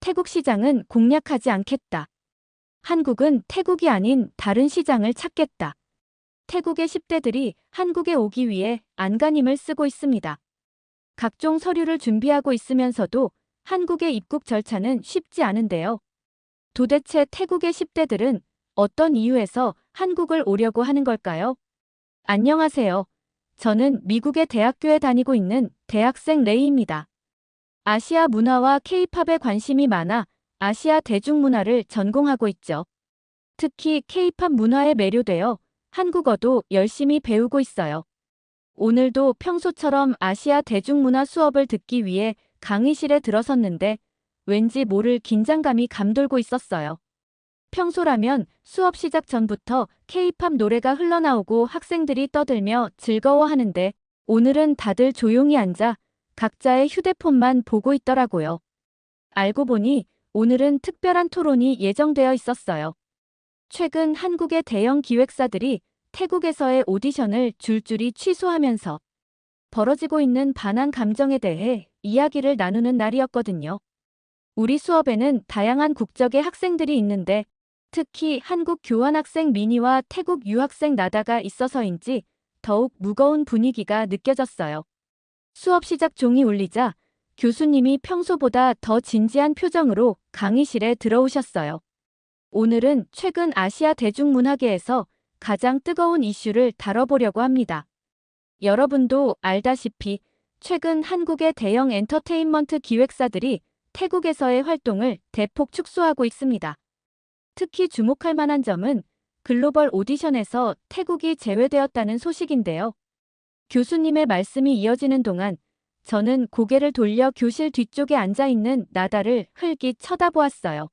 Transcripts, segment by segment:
태국 시장은 공략하지 않겠다. 한국은 태국이 아닌 다른 시장을 찾겠다. 태국의 10대들이 한국에 오기 위해 안간힘을 쓰고 있습니다. 각종 서류를 준비하고 있으면서도 한국의 입국 절차는 쉽지 않은데요. 도대체 태국의 10대들은 어떤 이유에서 한국을 오려고 하는 걸까요? 안녕하세요. 저는 미국의 대학교에 다니고 있는 대학생 레이입니다. 아시아 문화와 K-팝에 관심이 많아 아시아 대중문화를 전공하고 있죠. 특히 K-팝 문화에 매료되어 한국어도 열심히 배우고 있어요. 오늘도 평소처럼 아시아 대중문화 수업을 듣기 위해 강의실에 들어섰는데 왠지 모를 긴장감이 감돌고 있었어요. 평소라면 수업 시작 전부터 K-팝 노래가 흘러나오고 학생들이 떠들며 즐거워하는데 오늘은 다들 조용히 앉아 각자의 휴대폰만 보고 있더라고요. 알고 보니 오늘은 특별한 토론이 예정되어 있었어요. 최근 한국의 대형 기획사들이 태국에서의 오디션을 줄줄이 취소하면서 벌어지고 있는 반한 감정에 대해 이야기를 나누는 날이었거든요. 우리 수업에는 다양한 국적의 학생들이 있는데 특히 한국 교환학생 미니와 태국 유학생 나다가 있어서인지 더욱 무거운 분위기가 느껴졌어요. 수업 시작 종이 울리자 교수님이 평소보다 더 진지한 표정으로 강의실에 들어오셨어요. 오늘은 최근 아시아 대중문화계에서 가장 뜨거운 이슈를 다뤄보려고 합니다. 여러분도 알다시피 최근 한국의 대형 엔터테인먼트 기획사들이 태국에서의 활동을 대폭 축소하고 있습니다. 특히 주목할 만한 점은 글로벌 오디션에서 태국이 제외되었다는 소식인데요. 교수님의 말씀이 이어지는 동안 저는 고개를 돌려 교실 뒤쪽에 앉아있는 나다를 흘낏 쳐다보았어요.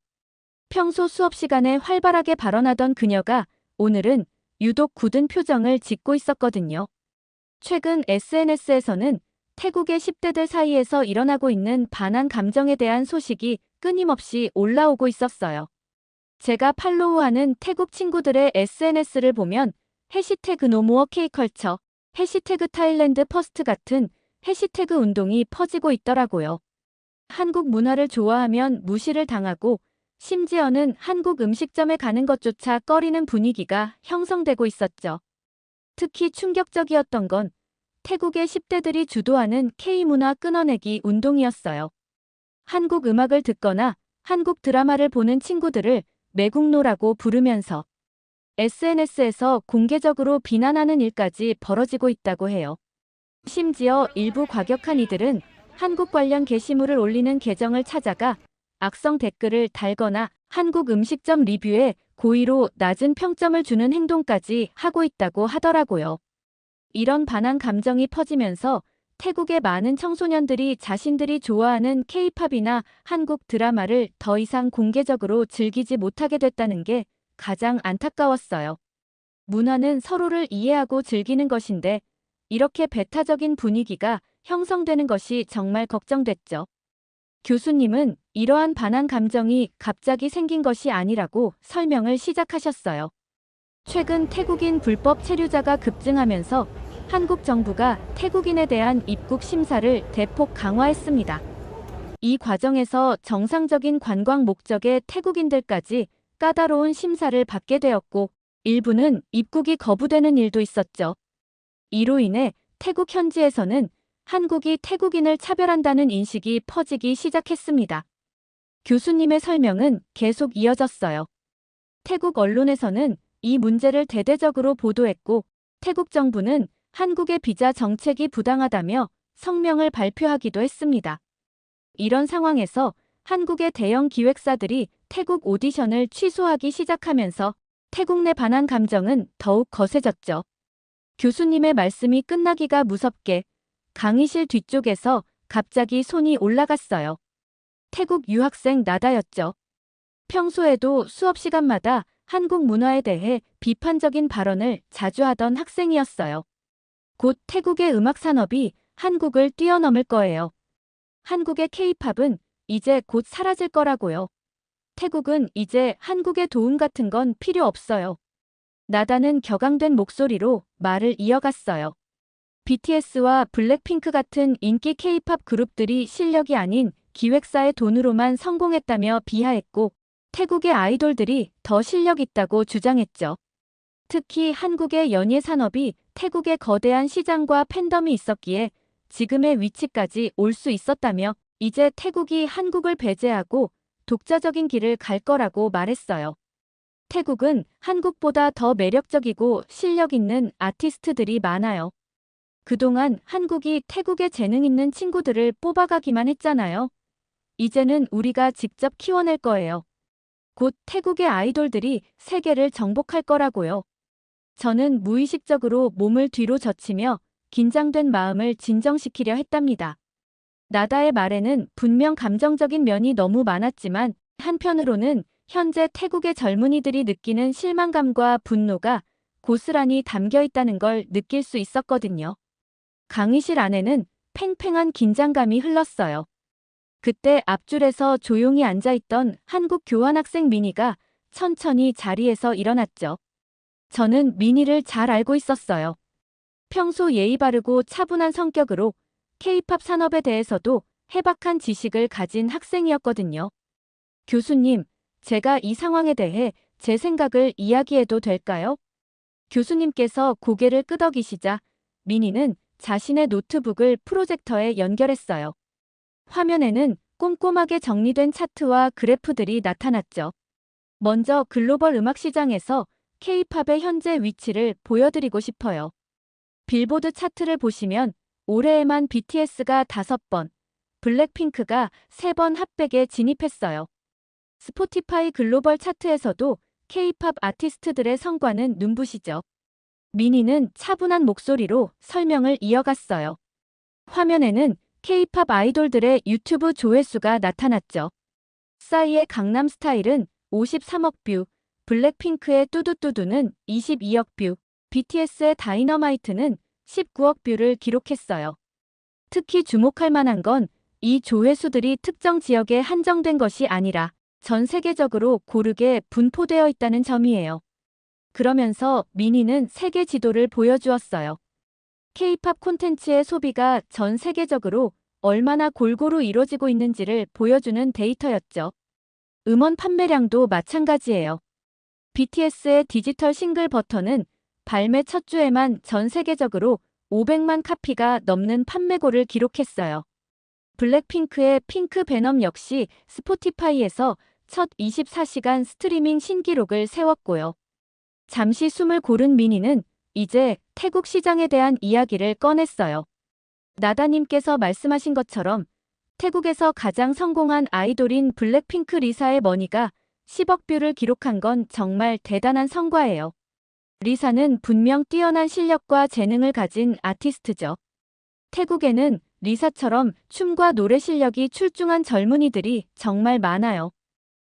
평소 수업 시간에 활발하게 발언하던 그녀가 오늘은 유독 굳은 표정을 짓고 있었거든요. 최근 SNS에서는 태국의 10대들 사이에서 일어나고 있는 반한 감정에 대한 소식이 끊임없이 올라오고 있었어요. 제가 팔로우하는 태국 친구들의 SNS를 보면 해시태그 노모어 K컬처, 해시태그 타일랜드 퍼스트 같은 해시태그 운동이 퍼지고 있더라고요. 한국 문화를 좋아하면 무시를 당하고 심지어는 한국 음식점에 가는 것조차 꺼리는 분위기가 형성되고 있었죠. 특히 충격적이었던 건 태국의 10대들이 주도하는 K문화 끊어내기 운동이었어요. 한국 음악을 듣거나 한국 드라마를 보는 친구들을 매국노라고 부르면서 SNS에서 공개적으로 비난하는 일까지 벌어지고 있다고 해요. 심지어 일부 과격한 이들은 한국 관련 게시물을 올리는 계정을 찾아가 악성 댓글을 달거나 한국 음식점 리뷰에 고의로 낮은 평점을 주는 행동까지 하고 있다고 하더라고요. 이런 반한 감정이 퍼지면서 태국의 많은 청소년들이 자신들이 좋아하는 K-팝이나 한국 드라마를 더 이상 공개적으로 즐기지 못하게 됐다는 게 가장 안타까웠어요. 문화는 서로를 이해하고 즐기는 것인데 이렇게 배타적인 분위기가 형성되는 것이 정말 걱정됐죠. 교수님은 이러한 반한 감정이 갑자기 생긴 것이 아니라고 설명을 시작하셨어요. 최근 태국인 불법 체류자가 급증하면서 한국 정부가 태국인에 대한 입국 심사를 대폭 강화했습니다. 이 과정에서 정상적인 관광 목적의 태국인들까지 까다로운 심사를 받게 되었고 일부는 입국이 거부되는 일도 있었죠. 이로 인해 태국 현지에서는 한국이 태국인을 차별한다는 인식이 퍼지기 시작했습니다. 교수님의 설명은 계속 이어졌어요. 태국 언론에서는 이 문제를 대대적으로 보도했고 태국 정부는 한국의 비자 정책이 부당하다며 성명을 발표하기도 했습니다. 이런 상황에서 한국의 대형 기획사들이 태국 오디션을 취소하기 시작하면서 태국 내 반한 감정은 더욱 거세졌죠. 교수님의 말씀이 끝나기가 무섭게 강의실 뒤쪽에서 갑자기 손이 올라갔어요. 태국 유학생 나다였죠. 평소에도 수업 시간마다 한국 문화에 대해 비판적인 발언을 자주 하던 학생이었어요. 곧 태국의 음악 산업이 한국을 뛰어넘을 거예요. 한국의 K-팝은 이제 곧 사라질 거라고요. 태국은 이제 한국의 도움 같은 건 필요 없어요. 나다는 격앙된 목소리로 말을 이어갔어요. BTS와 블랙핑크 같은 인기 K-팝 그룹들이 실력이 아닌 기획사의 돈으로만 성공했다며 비하했고 태국의 아이돌들이 더 실력 있다고 주장했죠. 특히 한국의 연예 산업이 태국의 거대한 시장과 팬덤이 있었기에 지금의 위치까지 올 수 있었다며 이제 태국이 한국을 배제하고 독자적인 길을 갈 거라고 말했어요. 태국은 한국보다 더 매력적이고 실력 있는 아티스트들이 많아요. 그동안 한국이 태국에 재능 있는 친구들을 뽑아가기만 했잖아요. 이제는 우리가 직접 키워낼 거예요. 곧 태국의 아이돌들이 세계를 정복할 거라고요. 저는 무의식적으로 몸을 뒤로 젖히며 긴장된 마음을 진정시키려 했답니다. 나다의 말에는 분명 감정적인 면이 너무 많았지만 한편으로는 현재 태국의 젊은이들이 느끼는 실망감과 분노가 고스란히 담겨 있다는 걸 느낄 수 있었거든요. 강의실 안에는 팽팽한 긴장감이 흘렀어요. 그때 앞줄에서 조용히 앉아있던 한국 교환학생 미니가 천천히 자리에서 일어났죠. 저는 미니를 잘 알고 있었어요. 평소 예의 바르고 차분한 성격으로 K-팝 산업에 대해서도 해박한 지식을 가진 학생이었거든요. 교수님, 제가 이 상황에 대해 제 생각을 이야기해도 될까요? 교수님께서 고개를 끄덕이시자 미니는 자신의 노트북을 프로젝터에 연결했어요. 화면에는 꼼꼼하게 정리된 차트와 그래프들이 나타났죠. 먼저 글로벌 음악 시장에서 K-팝의 현재 위치를 보여드리고 싶어요. 빌보드 차트를 보시면 올해에만 BTS가 5번, 블랙핑크가 3번 핫백에 진입했어요. 스포티파이 글로벌 차트에서도 K-팝 아티스트들의 성과는 눈부시죠. 미니는 차분한 목소리로 설명을 이어갔어요. 화면에는 K-팝 아이돌들의 유튜브 조회수가 나타났죠. 싸이의 강남스타일은 53억 뷰, 블랙핑크의 뚜두뚜두는 22억 뷰, BTS의 다이너마이트는 19억 뷰를 기록했어요. 특히 주목할 만한 건 이 조회수들이 특정 지역에 한정된 것이 아니라 전 세계적으로 고르게 분포되어 있다는 점이에요. 그러면서 미니는 세계 지도를 보여주었어요. K-팝 콘텐츠의 소비가 전 세계적으로 얼마나 골고루 이루어지고 있는지를 보여주는 데이터였죠. 음원 판매량도 마찬가지예요. BTS의 디지털 싱글 버터는 발매 첫 주에만 전 세계적으로 500만 카피가 넘는 판매고를 기록했어요. 블랙핑크의 핑크 베넘 역시 스포티파이에서 첫 24시간 스트리밍 신기록을 세웠고요. 잠시 숨을 고른 미니는 이제 태국 시장에 대한 이야기를 꺼냈어요. 나다님께서 말씀하신 것처럼 태국에서 가장 성공한 아이돌인 블랙핑크 리사의 머니가 10억 뷰를 기록한 건 정말 대단한 성과예요. 리사는 분명 뛰어난 실력과 재능을 가진 아티스트죠. 태국에는 리사처럼 춤과 노래 실력이 출중한 젊은이들이 정말 많아요.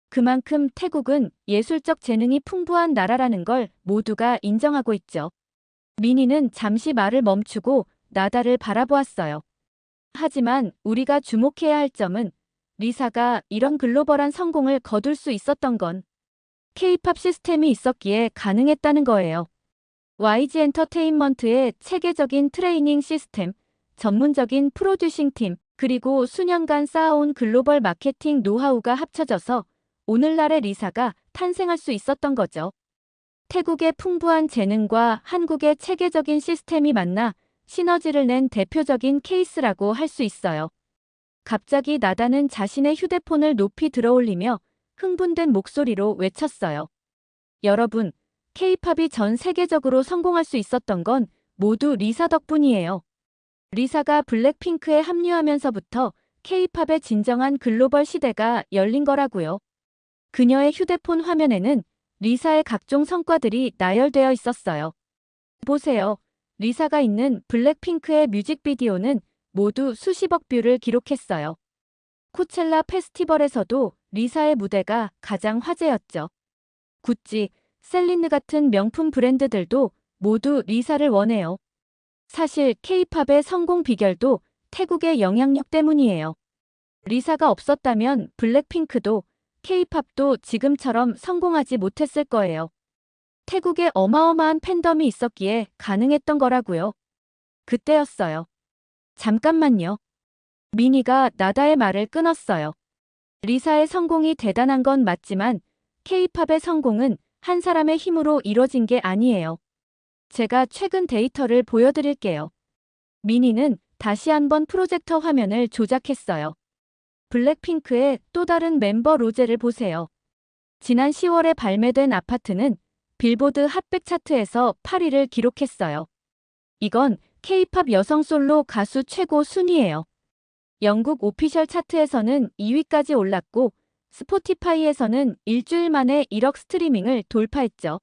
그만큼 태국은 예술적 재능이 풍부한 나라라는 걸 모두가 인정하고 있죠. 미니는 잠시 말을 멈추고 나다를 바라보았어요. 하지만 우리가 주목해야 할 점은 리사가 이런 글로벌한 성공을 거둘 수 있었던 건 K-팝 시스템이 있었기에 가능했다는 거예요. YG 엔터테인먼트의 체계적인 트레이닝 시스템, 전문적인 프로듀싱 팀, 그리고 수년간 쌓아온 글로벌 마케팅 노하우가 합쳐져서 오늘날의 리사가 탄생할 수 있었던 거죠. 태국의 풍부한 재능과 한국의 체계적인 시스템이 만나 시너지를 낸 대표적인 케이스라고 할 수 있어요. 갑자기 나다는 자신의 휴대폰을 높이 들어올리며 흥분된 목소리로 외쳤어요. 여러분, K-팝이 전 세계적으로 성공할 수 있었던 건 모두 리사 덕분이에요. 리사가 블랙핑크에 합류하면서부터 K-팝의 진정한 글로벌 시대가 열린 거라고요. 그녀의 휴대폰 화면에는 리사의 각종 성과들이 나열되어 있었어요. 보세요. 리사가 있는 블랙핑크의 뮤직비디오는 모두 수십억 뷰를 기록했어요. 코첼라 페스티벌에서도 리사의 무대가 가장 화제였죠. 구찌, 셀린느 같은 명품 브랜드들도 모두 리사를 원해요. 사실 K-팝의 성공 비결도 태국의 영향력 때문이에요. 리사가 없었다면 블랙핑크도 K-팝도 지금처럼 성공하지 못했을 거예요. 태국에 어마어마한 팬덤이 있었기에 가능했던 거라고요. 그때였어요. 잠깐만요. 미니가 나다의 말을 끊었어요. 리사의 성공이 대단한 건 맞지만 K-팝의 성공은 한 사람의 힘으로 이뤄진 게 아니에요. 제가 최근 데이터를 보여드릴게요. 미니는 다시 한번 프로젝터 화면을 조작했어요. 블랙핑크의 또 다른 멤버 로제를 보세요. 지난 10월에 발매된 아파트는 빌보드 핫100 차트에서 8위를 기록했어요. 이건 K-팝 여성 솔로 가수 최고 순위예요. 영국 오피셜 차트에서는 2위까지 올랐고 스포티파이에서는 일주일 만에 1억 스트리밍을 돌파했죠.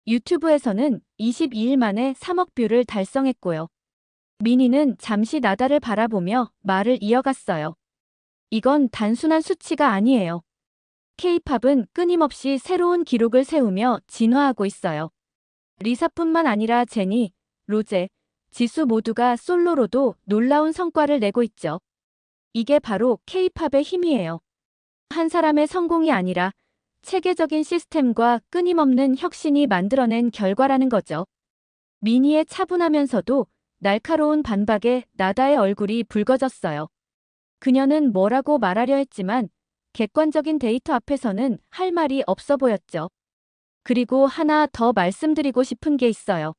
유튜브에서는 22일 만에 3억 뷰를 달성했고요. 미니는 잠시 나다를 바라보며 말을 이어갔어요. 이건 단순한 수치가 아니에요. K-팝은 끊임없이 새로운 기록을 세우며 진화하고 있어요. 리사뿐만 아니라 제니, 로제, 지수 모두가 솔로로도 놀라운 성과를 내고 있죠. 이게 바로 K-팝의 힘이에요. 한 사람의 성공이 아니라 체계적인 시스템과 끊임없는 혁신이 만들어낸 결과라는 거죠. 미니의 차분하면서도 날카로운 반박에 나다의 얼굴이 붉어졌어요. 그녀는 뭐라고 말하려 했지만 객관적인 데이터 앞에서는 할 말이 없어 보였죠. 그리고 하나 더 말씀드리고 싶은 게 있어요.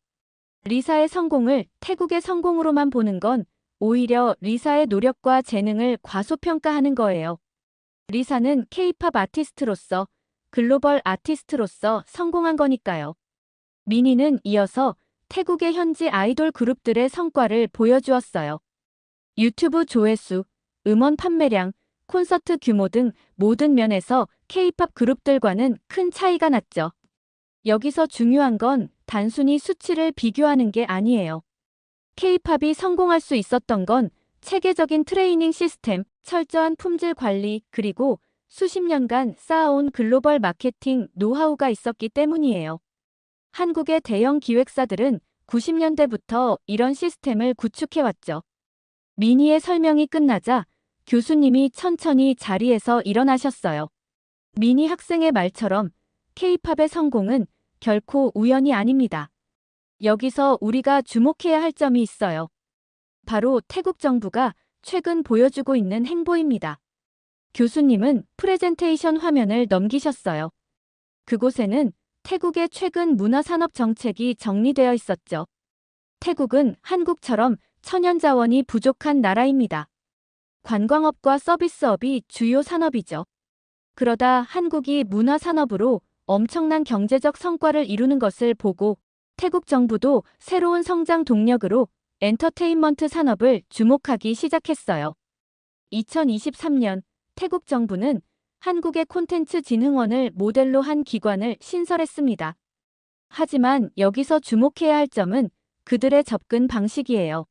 리사의 성공을 태국의 성공으로만 보는 건 오히려 리사의 노력과 재능을 과소평가하는 거예요. 리사는 K-팝 아티스트로서, 글로벌 아티스트로서 성공한 거니까요. 미니는 이어서 태국의 현지 아이돌 그룹들의 성과를 보여주었어요. 유튜브 조회수, 음원 판매량, 콘서트 규모 등 모든 면에서 K-팝 그룹들과는 큰 차이가 났죠. 여기서 중요한 건 단순히 수치를 비교하는 게 아니에요. K-팝이 성공할 수 있었던 건 체계적인 트레이닝 시스템, 철저한 품질 관리, 그리고 수십 년간 쌓아온 글로벌 마케팅 노하우가 있었기 때문이에요. 한국의 대형 기획사들은 90년대부터 이런 시스템을 구축해왔죠. 미니의 설명이 끝나자 교수님이 천천히 자리에서 일어나셨어요. 미니 학생의 말처럼 K-팝의 성공은 결코 우연이 아닙니다. 여기서 우리가 주목해야 할 점이 있어요. 바로 태국 정부가 최근 보여주고 있는 행보입니다. 교수님은 프레젠테이션 화면을 넘기셨어요. 그곳에는 태국의 최근 문화산업 정책이 정리되어 있었죠. 태국은 한국처럼 천연자원이 부족한 나라입니다. 관광업과 서비스업이 주요 산업이죠. 그러다 한국이 문화산업으로 엄청난 경제적 성과를 이루는 것을 보고 태국 정부도 새로운 성장 동력으로 엔터테인먼트 산업을 주목하기 시작했어요. 2023년 태국 정부는 한국의 콘텐츠 진흥원을 모델로 한 기관을 신설했습니다. 하지만 여기서 주목해야 할 점은 그들의 접근 방식이에요.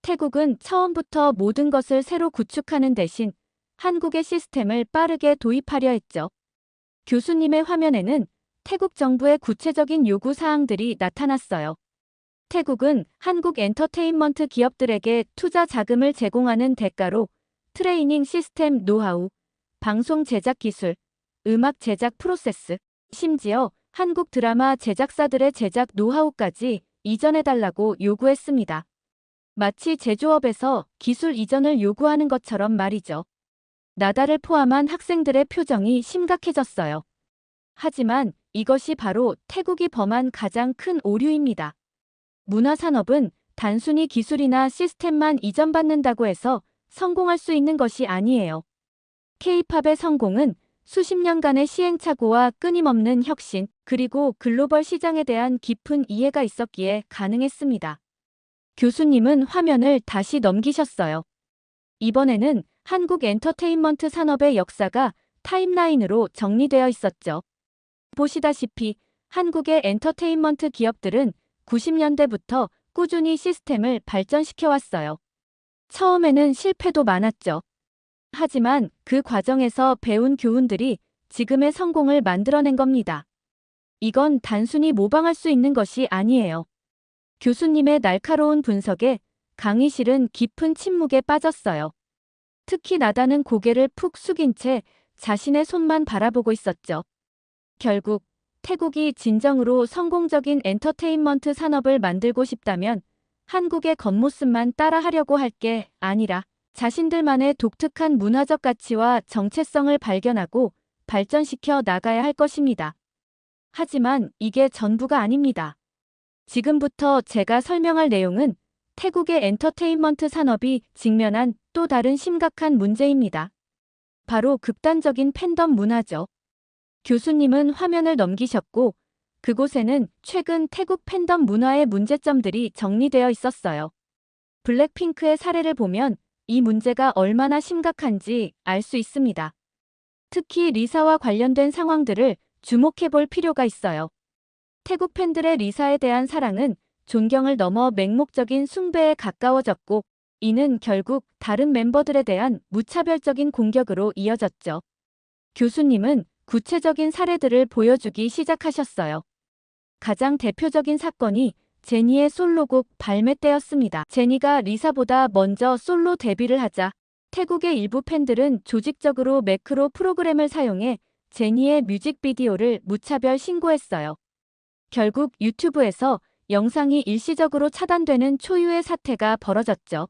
태국은 처음부터 모든 것을 새로 구축하는 대신 한국의 시스템을 빠르게 도입하려 했죠. 교수님의 화면에는 태국 정부의 구체적인 요구 사항들이 나타났어요. 태국은 한국 엔터테인먼트 기업들에게 투자 자금을 제공하는 대가로 트레이닝 시스템 노하우, 방송 제작 기술, 음악 제작 프로세스, 심지어 한국 드라마 제작사들의 제작 노하우까지 이전해달라고 요구했습니다. 마치 제조업에서 기술 이전을 요구하는 것처럼 말이죠. 나다를 포함한 학생들의 표정이 심각해졌어요. 하지만 이것이 바로 태국이 범한 가장 큰 오류입니다. 문화산업은 단순히 기술이나 시스템만 이전받는다고 해서 성공할 수 있는 것이 아니에요. K-팝의 성공은 수십 년간의 시행착오와 끊임없는 혁신, 그리고 글로벌 시장에 대한 깊은 이해가 있었기에 가능했습니다. 교수님은 화면을 다시 넘기셨어요. 이번에는 한국 엔터테인먼트 산업의 역사가 타임라인으로 정리되어 있었죠. 보시다시피 한국의 엔터테인먼트 기업들은 90년대부터 꾸준히 시스템을 발전시켜왔어요. 처음에는 실패도 많았죠. 하지만 그 과정에서 배운 교훈들이 지금의 성공을 만들어낸 겁니다. 이건 단순히 모방할 수 있는 것이 아니에요. 교수님의 날카로운 분석에 강의실은 깊은 침묵에 빠졌어요. 특히 나다는 고개를 푹 숙인 채 자신의 손만 바라보고 있었죠. 결국 태국이 진정으로 성공적인 엔터테인먼트 산업을 만들고 싶다면 한국의 겉모습만 따라하려고 할 게 아니라 자신들만의 독특한 문화적 가치와 정체성을 발견하고 발전시켜 나가야 할 것입니다. 하지만 이게 전부가 아닙니다. 지금부터 제가 설명할 내용은 태국의 엔터테인먼트 산업이 직면한 또 다른 심각한 문제입니다. 바로 극단적인 팬덤 문화죠. 교수님은 화면을 넘기셨고 그곳에는 최근 태국 팬덤 문화의 문제점들이 정리되어 있었어요. 블랙핑크의 사례를 보면 이 문제가 얼마나 심각한지 알 수 있습니다. 특히 리사와 관련된 상황들을 주목해 볼 필요가 있어요. 태국 팬들의 리사에 대한 사랑은 존경을 넘어 맹목적인 숭배에 가까워졌고 이는 결국 다른 멤버들에 대한 무차별적인 공격으로 이어졌죠. 교수님은 구체적인 사례들을 보여주기 시작하셨어요. 가장 대표적인 사건이 제니의 솔로곡 발매 때였습니다. 제니가 리사보다 먼저 솔로 데뷔를 하자 태국의 일부 팬들은 조직적으로 매크로 프로그램을 사용해 제니의 뮤직비디오를 무차별 신고했어요. 결국 유튜브에서 영상이 일시적으로 차단되는 초유의 사태가 벌어졌죠.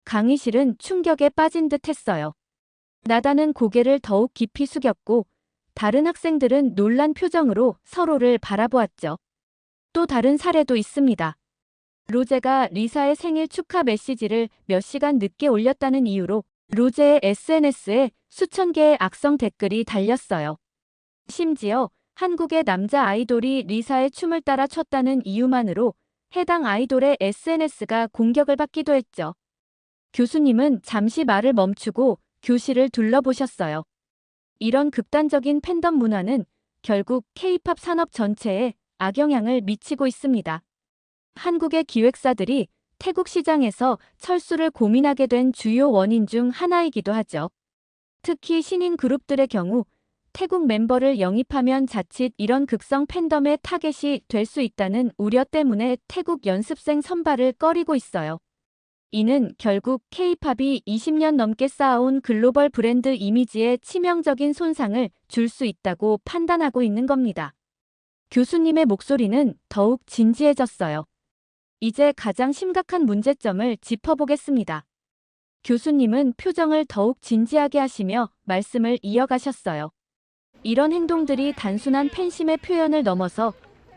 강의실은 충격에 빠진 듯 했어요. 나다는 고개를 더욱 깊이 숙였고 다른 학생들은 놀란 표정으로 서로를 바라보았죠. 또 다른 사례도 있습니다. 로제가 리사의 생일 축하 메시지를 몇 시간 늦게 올렸다는 이유로 로제의 SNS에 수천 개의 악성 댓글이 달렸어요. 심지어 한국의 남자 아이돌이 리사의 춤을 따라 췄다는 이유만으로 해당 아이돌의 SNS가 공격을 받기도 했죠. 교수님은 잠시 말을 멈추고 교실을 둘러보셨어요. 이런 극단적인 팬덤 문화는 결국 K-팝 산업 전체에 악영향을 미치고 있습니다. 한국의 기획사들이 태국 시장에서 철수를 고민하게 된 주요 원인 중 하나이기도 하죠. 특히 신인 그룹들의 경우 태국 멤버를 영입하면 자칫 이런 극성 팬덤의 타겟이 될 수 있다는 우려 때문에 태국 연습생 선발을 꺼리고 있어요. 이는 결국 K-팝이 20년 넘게 쌓아온 글로벌 브랜드 이미지에 치명적인 손상을 줄 수 있다고 판단하고 있는 겁니다. 교수님의 목소리는 더욱 진지해졌어요. 이제 가장 심각한 문제점을 짚어보겠습니다. 교수님은 표정을 더욱 진지하게 하시며 말씀을 이어가셨어요. 이런 행동들이 단순한 팬심의 표현을 넘어서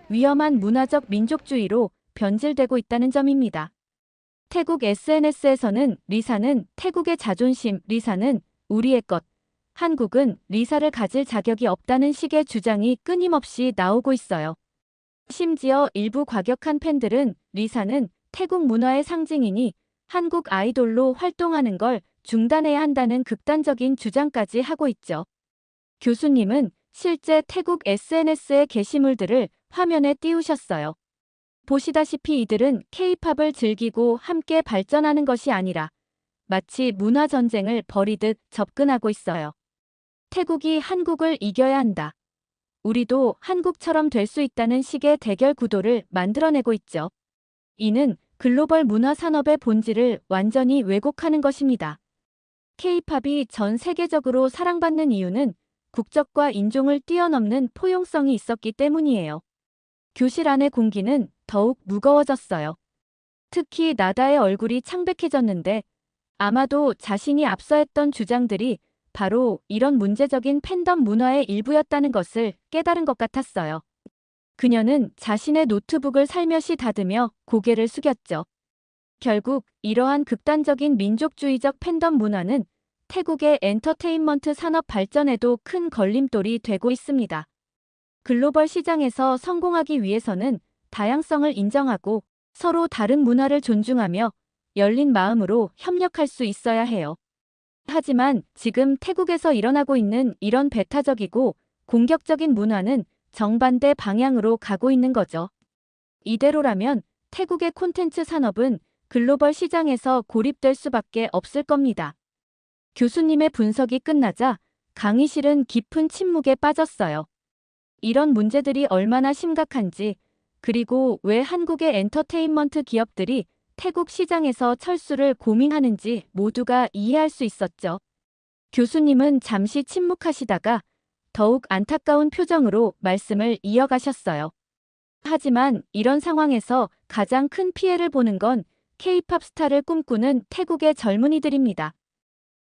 위험한 문화적 민족주의로 변질되고 있다는 점입니다. 태국 SNS에서는 리사는 태국의 자존심, 리사는 우리의 것, 한국은 리사를 가질 자격이 없다는 식의 주장이 끊임없이 나오고 있어요. 심지어 일부 과격한 팬들은 리사는 태국 문화의 상징이니 한국 아이돌로 활동하는 걸 중단해야 한다는 극단적인 주장까지 하고 있죠. 교수님은 실제 태국 SNS의 게시물들을 화면에 띄우셨어요. 보시다시피 이들은 K-팝을 즐기고 함께 발전하는 것이 아니라 마치 문화 전쟁을 벌이듯 접근하고 있어요. 태국이 한국을 이겨야 한다. 우리도 한국처럼 될 수 있다는 식의 대결 구도를 만들어내고 있죠. 이는 글로벌 문화 산업의 본질을 완전히 왜곡하는 것입니다. K-팝이 전 세계적으로 사랑받는 이유는 국적과 인종을 뛰어넘는 포용성이 있었기 때문이에요. 교실 안의 공기는 더욱 무거워졌어요. 특히 나다의 얼굴이 창백해졌는데 아마도 자신이 앞서 했던 주장들이 바로 이런 문제적인 팬덤 문화의 일부였다는 것을 깨달은 것 같았어요. 그녀는 자신의 노트북을 살며시 닫으며 고개를 숙였죠. 결국 이러한 극단적인 민족주의적 팬덤 문화는 태국의 엔터테인먼트 산업 발전에도 큰 걸림돌이 되고 있습니다. 글로벌 시장에서 성공하기 위해서는 다양성을 인정하고 서로 다른 문화를 존중하며 열린 마음으로 협력할 수 있어야 해요. 하지만 지금 태국에서 일어나고 있는 이런 배타적이고 공격적인 문화는 정반대 방향으로 가고 있는 거죠. 이대로라면 태국의 콘텐츠 산업은 글로벌 시장에서 고립될 수밖에 없을 겁니다. 교수님의 분석이 끝나자 강의실은 깊은 침묵에 빠졌어요. 이런 문제들이 얼마나 심각한지, 그리고 왜 한국의 엔터테인먼트 기업들이 태국 시장에서 철수를 고민하는지 모두가 이해할 수 있었죠. 교수님은 잠시 침묵하시다가 더욱 안타까운 표정으로 말씀을 이어가셨어요. 하지만 이런 상황에서 가장 큰 피해를 보는 건 K-팝 스타를 꿈꾸는 태국의 젊은이들입니다.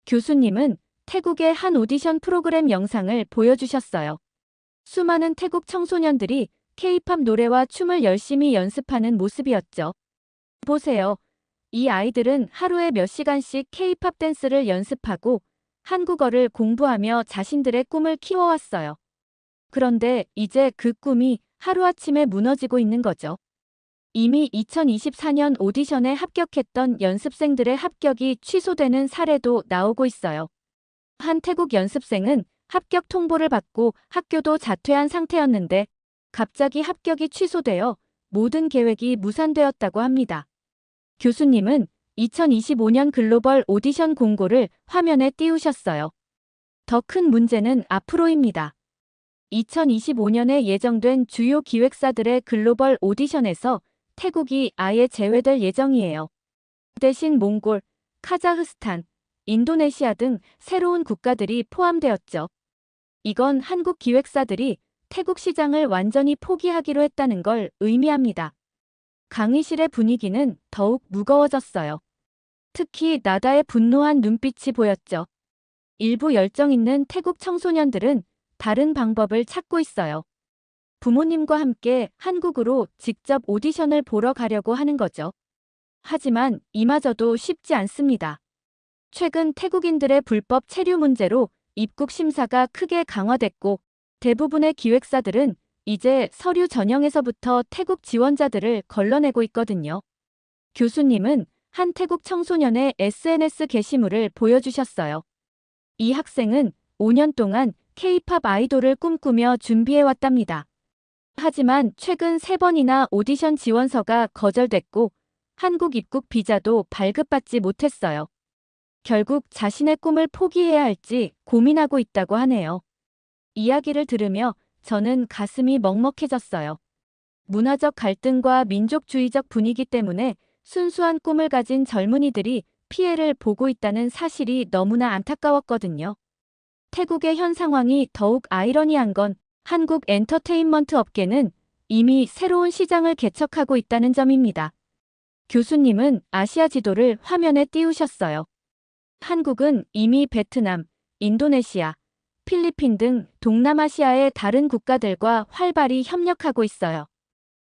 교수님은 태국의 한 오디션 프로그램 영상을 보여주셨어요. 수많은 태국 청소년들이 K-팝 노래와 춤을 열심히 연습하는 모습이었죠. 보세요. 이 아이들은 하루에 몇 시간씩 K-팝 댄스를 연습하고 한국어를 공부하며 자신들의 꿈을 키워왔어요. 그런데 이제 그 꿈이 하루아침에 무너지고 있는 거죠. 이미 2024년 오디션에 합격했던 연습생들의 합격이 취소되는 사례도 나오고 있어요. 한 태국 연습생은 합격 통보를 받고 학교도 자퇴한 상태였는데 갑자기 합격이 취소되어 모든 계획이 무산되었다고 합니다. 교수님은 2025년 글로벌 오디션 공고를 화면에 띄우셨어요. 더 큰 문제는 앞으로입니다. 2025년에 예정된 주요 기획사들의 글로벌 오디션에서 태국이 아예 제외될 예정이에요. 대신 몽골, 카자흐스탄, 인도네시아 등 새로운 국가들이 포함되었죠. 이건 한국 기획사들이 태국 시장을 완전히 포기하기로 했다는 걸 의미합니다. 강의실의 분위기는 더욱 무거워졌어요. 특히 나다의 분노한 눈빛이 보였죠. 일부 열정 있는 태국 청소년들은 다른 방법을 찾고 있어요. 부모님과 함께 한국으로 직접 오디션을 보러 가려고 하는 거죠. 하지만 이마저도 쉽지 않습니다. 최근 태국인들의 불법 체류 문제로 입국 심사가 크게 강화됐고 대부분의 기획사들은 이제 서류 전형에서부터 태국 지원자들을 걸러내고 있거든요. 교수님은 한 태국 청소년의 SNS 게시물을 보여주셨어요. 이 학생은 5년 동안 K-팝 아이돌을 꿈꾸며 준비해왔답니다. 하지만 최근 3번이나 오디션 지원서가 거절됐고 한국 입국 비자도 발급받지 못했어요. 결국 자신의 꿈을 포기해야 할지 고민하고 있다고 하네요. 이야기를 들으며 저는 가슴이 먹먹해졌어요. 문화적 갈등과 민족주의적 분위기 때문에 순수한 꿈을 가진 젊은이들이 피해를 보고 있다는 사실이 너무나 안타까웠거든요. 태국의 현 상황이 더욱 아이러니한 건 한국 엔터테인먼트 업계는 이미 새로운 시장을 개척하고 있다는 점입니다. 교수님은 아시아 지도를 화면에 띄우셨어요. 한국은 이미 베트남, 인도네시아, 필리핀 등 동남아시아의 다른 국가들과 활발히 협력하고 있어요.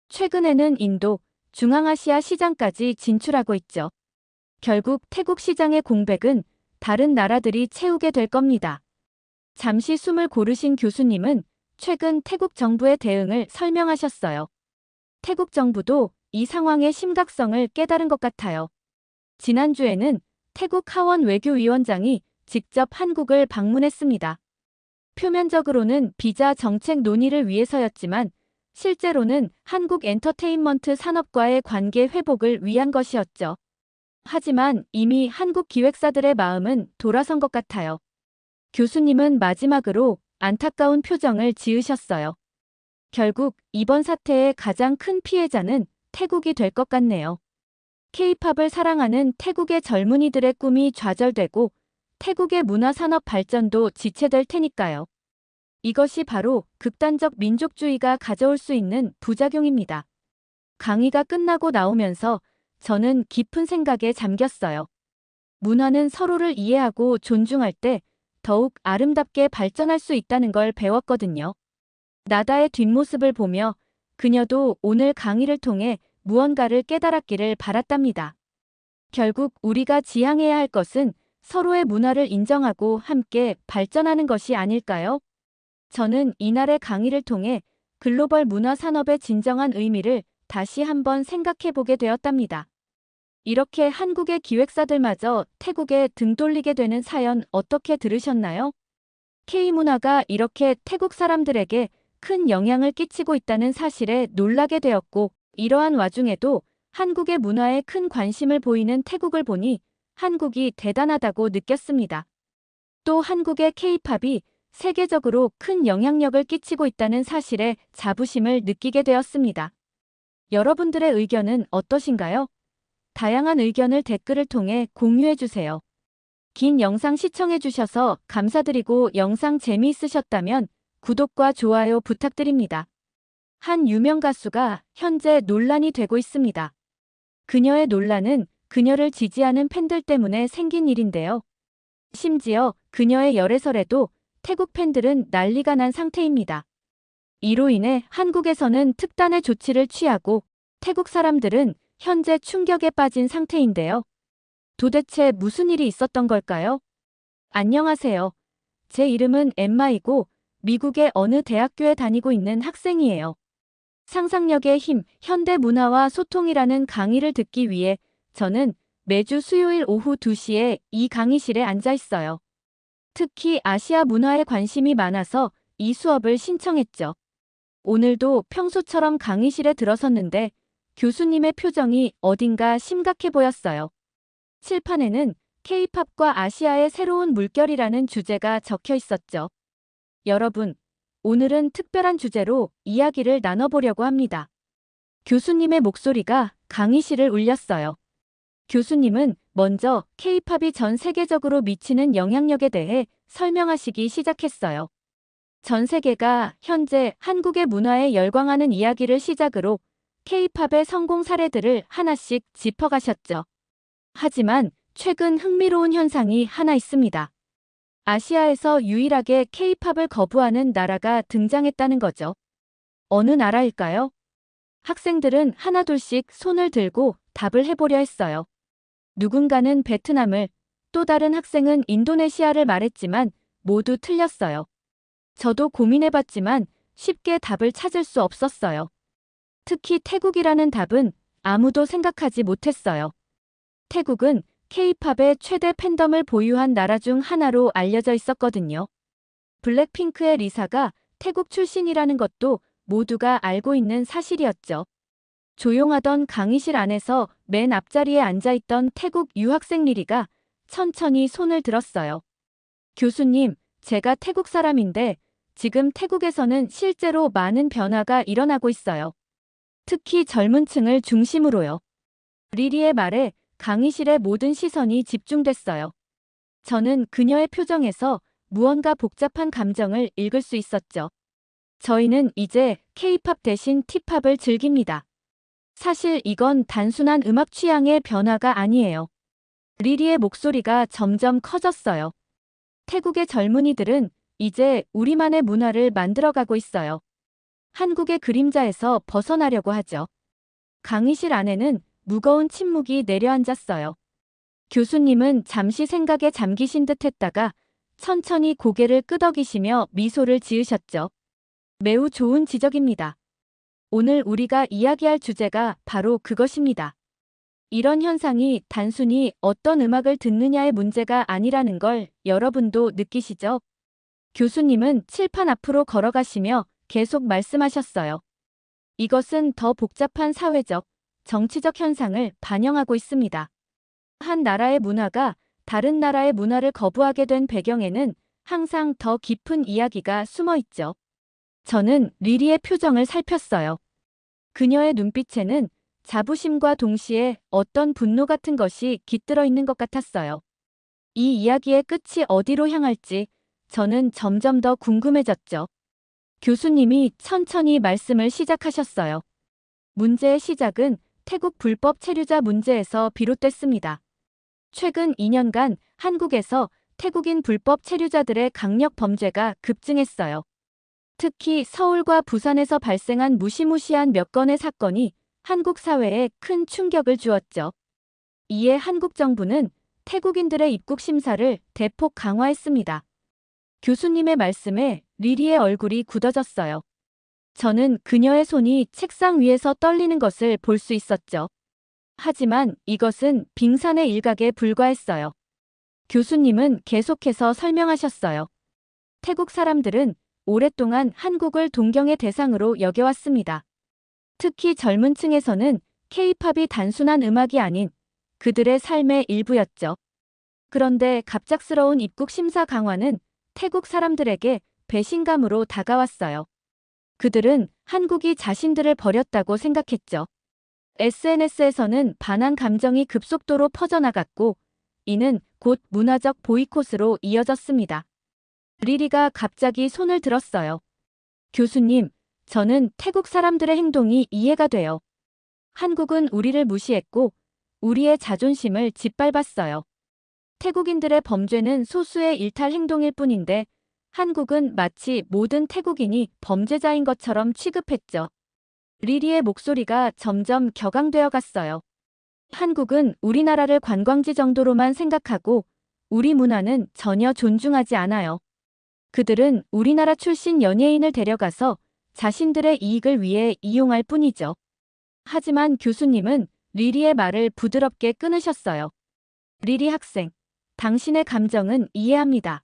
최근에는 인도, 중앙아시아 시장까지 진출하고 있죠. 결국 태국 시장의 공백은 다른 나라들이 채우게 될 겁니다. 잠시 숨을 고르신 교수님은 최근 태국 정부의 대응을 설명하셨어요. 태국 정부도 이 상황의 심각성을 깨달은 것 같아요. 지난주에는 태국 하원 외교위원장이 직접 한국을 방문했습니다. 표면적으로는 비자 정책 논의를 위해서였지만 실제로는 한국 엔터테인먼트 산업과의 관계 회복을 위한 것이었죠. 하지만 이미 한국 기획사들의 마음은 돌아선 것 같아요. 교수님은 마지막으로 안타까운 표정을 지으셨어요. 결국 이번 사태의 가장 큰 피해자는 태국이 될 것 같네요. K-팝을 사랑하는 태국의 젊은이들의 꿈이 좌절되고 태국의 문화산업 발전도 지체될 테니까요. 이것이 바로 극단적 민족주의가 가져올 수 있는 부작용입니다. 강의가 끝나고 나오면서 저는 깊은 생각에 잠겼어요. 문화는 서로를 이해하고 존중할 때 더욱 아름답게 발전할 수 있다는 걸 배웠거든요. 나다의 뒷모습을 보며 그녀도 오늘 강의를 통해 무언가를 깨달았기를 바랐답니다. 결국 우리가 지향해야 할 것은 서로의 문화를 인정하고 함께 발전하는 것이 아닐까요? 저는 이날의 강의를 통해 글로벌 문화 산업의 진정한 의미를 다시 한번 생각해 보게 되었답니다. 이렇게 한국의 기획사들마저 태국에 등 돌리게 되는 사연 어떻게 들으셨나요? K문화가 이렇게 태국 사람들에게 큰 영향을 끼치고 있다는 사실에 놀라게 되었고, 이러한 와중에도 한국의 문화에 큰 관심을 보이는 태국을 보니 한국이 대단하다고 느꼈습니다. 또 한국의 K-팝이 세계적으로 큰 영향력을 끼치고 있다는 사실에 자부심을 느끼게 되었습니다. 여러분들의 의견은 어떠신가요? 다양한 의견을 댓글을 통해 공유해주세요. 긴 영상 시청해주셔서 감사드리고 영상 재미있으셨다면 구독과 좋아요 부탁드립니다. 한 유명 가수가 현재 논란이 되고 있습니다. 그녀의 논란은 그녀를 지지하는 팬들 때문에 생긴 일인데요. 심지어 그녀의 열애설에도 태국 팬들은 난리가 난 상태입니다. 이로 인해 한국에서는 특단의 조치를 취하고 태국 사람들은 현재 충격에 빠진 상태인데요. 도대체 무슨 일이 있었던 걸까요? 안녕하세요. 제 이름은 엠마이고 미국의 어느 대학교에 다니고 있는 학생이에요. 상상력의 힘, 현대 문화와 소통이라는 강의를 듣기 위해 저는 매주 수요일 오후 2시에 이 강의실에 앉아 있어요. 특히 아시아 문화에 관심이 많아서 이 수업을 신청했죠. 오늘도 평소처럼 강의실에 들어섰는데 교수님의 표정이 어딘가 심각해 보였어요. 칠판에는 K-팝과 아시아의 새로운 물결이라는 주제가 적혀 있었죠. 여러분, 오늘은 특별한 주제로 이야기를 나눠보려고 합니다. 교수님의 목소리가 강의실을 울렸어요. 교수님은 먼저 K-팝이 전 세계적으로 미치는 영향력에 대해 설명하시기 시작했어요. 전 세계가 현재 한국의 문화에 열광하는 이야기를 시작으로 K-팝의 성공 사례들을 하나씩 짚어가셨죠. 하지만 최근 흥미로운 현상이 하나 있습니다. 아시아에서 유일하게 K-팝을 거부하는 나라가 등장했다는 거죠. 어느 나라일까요? 학생들은 하나둘씩 손을 들고 답을 해보려 했어요. 누군가는 베트남을, 또 다른 학생은 인도네시아를 말했지만 모두 틀렸어요. 저도 고민해봤지만 쉽게 답을 찾을 수 없었어요. 특히 태국이라는 답은 아무도 생각하지 못했어요. 태국은 K-팝의 최대 팬덤을 보유한 나라 중 하나로 알려져 있었거든요. 블랙핑크의 리사가 태국 출신이라는 것도 모두가 알고 있는 사실이었죠. 조용하던 강의실 안에서 맨 앞자리에 앉아있던 태국 유학생 리리가 천천히 손을 들었어요. 교수님, 제가 태국 사람인데 지금 태국에서는 실제로 많은 변화가 일어나고 있어요. 특히 젊은 층을 중심으로요. 리리의 말에 강의실의 모든 시선이 집중됐어요. 저는 그녀의 표정에서 무언가 복잡한 감정을 읽을 수 있었죠. 저희는 이제 K-팝 대신 T-팝을 즐깁니다. 사실 이건 단순한 음악 취향의 변화가 아니에요. 리리의 목소리가 점점 커졌어요. 태국의 젊은이들은 이제 우리만의 문화를 만들어가고 있어요. 한국의 그림자에서 벗어나려고 하죠. 강의실 안에는 무거운 침묵이 내려앉았어요. 교수님은 잠시 생각에 잠기신 듯 했다가 천천히 고개를 끄덕이시며 미소를 지으셨죠. 매우 좋은 지적입니다. 오늘 우리가 이야기할 주제가 바로 그것입니다. 이런 현상이 단순히 어떤 음악을 듣느냐의 문제가 아니라는 걸 여러분도 느끼시죠? 교수님은 칠판 앞으로 걸어가시며 계속 말씀하셨어요. 이것은 더 복잡한 사회적, 정치적 현상을 반영하고 있습니다. 한 나라의 문화가 다른 나라의 문화를 거부하게 된 배경에는 항상 더 깊은 이야기가 숨어 있죠. 저는 리리의 표정을 살폈어요. 그녀의 눈빛에는 자부심과 동시에 어떤 분노 같은 것이 깃들어 있는 것 같았어요. 이 이야기의 끝이 어디로 향할지 저는 점점 더 궁금해졌죠. 교수님이 천천히 말씀을 시작하셨어요. 문제의 시작은 태국 불법 체류자 문제에서 비롯됐습니다. 최근 2년간 한국에서 태국인 불법 체류자들의 강력 범죄가 급증했어요. 특히 서울과 부산에서 발생한 무시무시한 몇 건의 사건이 한국 사회에 큰 충격을 주었죠. 이에 한국 정부는 태국인들의 입국 심사를 대폭 강화했습니다. 교수님의 말씀에 리리의 얼굴이 굳어졌어요. 저는 그녀의 손이 책상 위에서 떨리는 것을 볼 수 있었죠. 하지만 이것은 빙산의 일각에 불과했어요. 교수님은 계속해서 설명하셨어요. 태국 사람들은 오랫동안 한국을 동경의 대상으로 여겨왔습니다. 특히 젊은 층에서는 K-팝이 단순한 음악이 아닌 그들의 삶의 일부였죠. 그런데 갑작스러운 입국 심사 강화는 태국 사람들에게 배신감으로 다가왔어요. 그들은 한국이 자신들을 버렸다고 생각했죠. SNS에서는 반한 감정이 급속도로 퍼져나갔고 이는 곧 문화적 보이콧으로 이어졌습니다. 리리가 갑자기 손을 들었어요. 교수님, 저는 태국 사람들의 행동이 이해가 돼요. 한국은 우리를 무시했고 우리의 자존심을 짓밟았어요. 태국인들의 범죄는 소수의 일탈 행동일 뿐인데 한국은 마치 모든 태국인이 범죄자인 것처럼 취급했죠. 리리의 목소리가 점점 격앙되어 갔어요. 한국은 우리나라를 관광지 정도로만 생각하고 우리 문화는 전혀 존중하지 않아요. 그들은 우리나라 출신 연예인을 데려가서 자신들의 이익을 위해 이용할 뿐이죠. 하지만 교수님은 리리의 말을 부드럽게 끊으셨어요. 리리 학생, 당신의 감정은 이해합니다.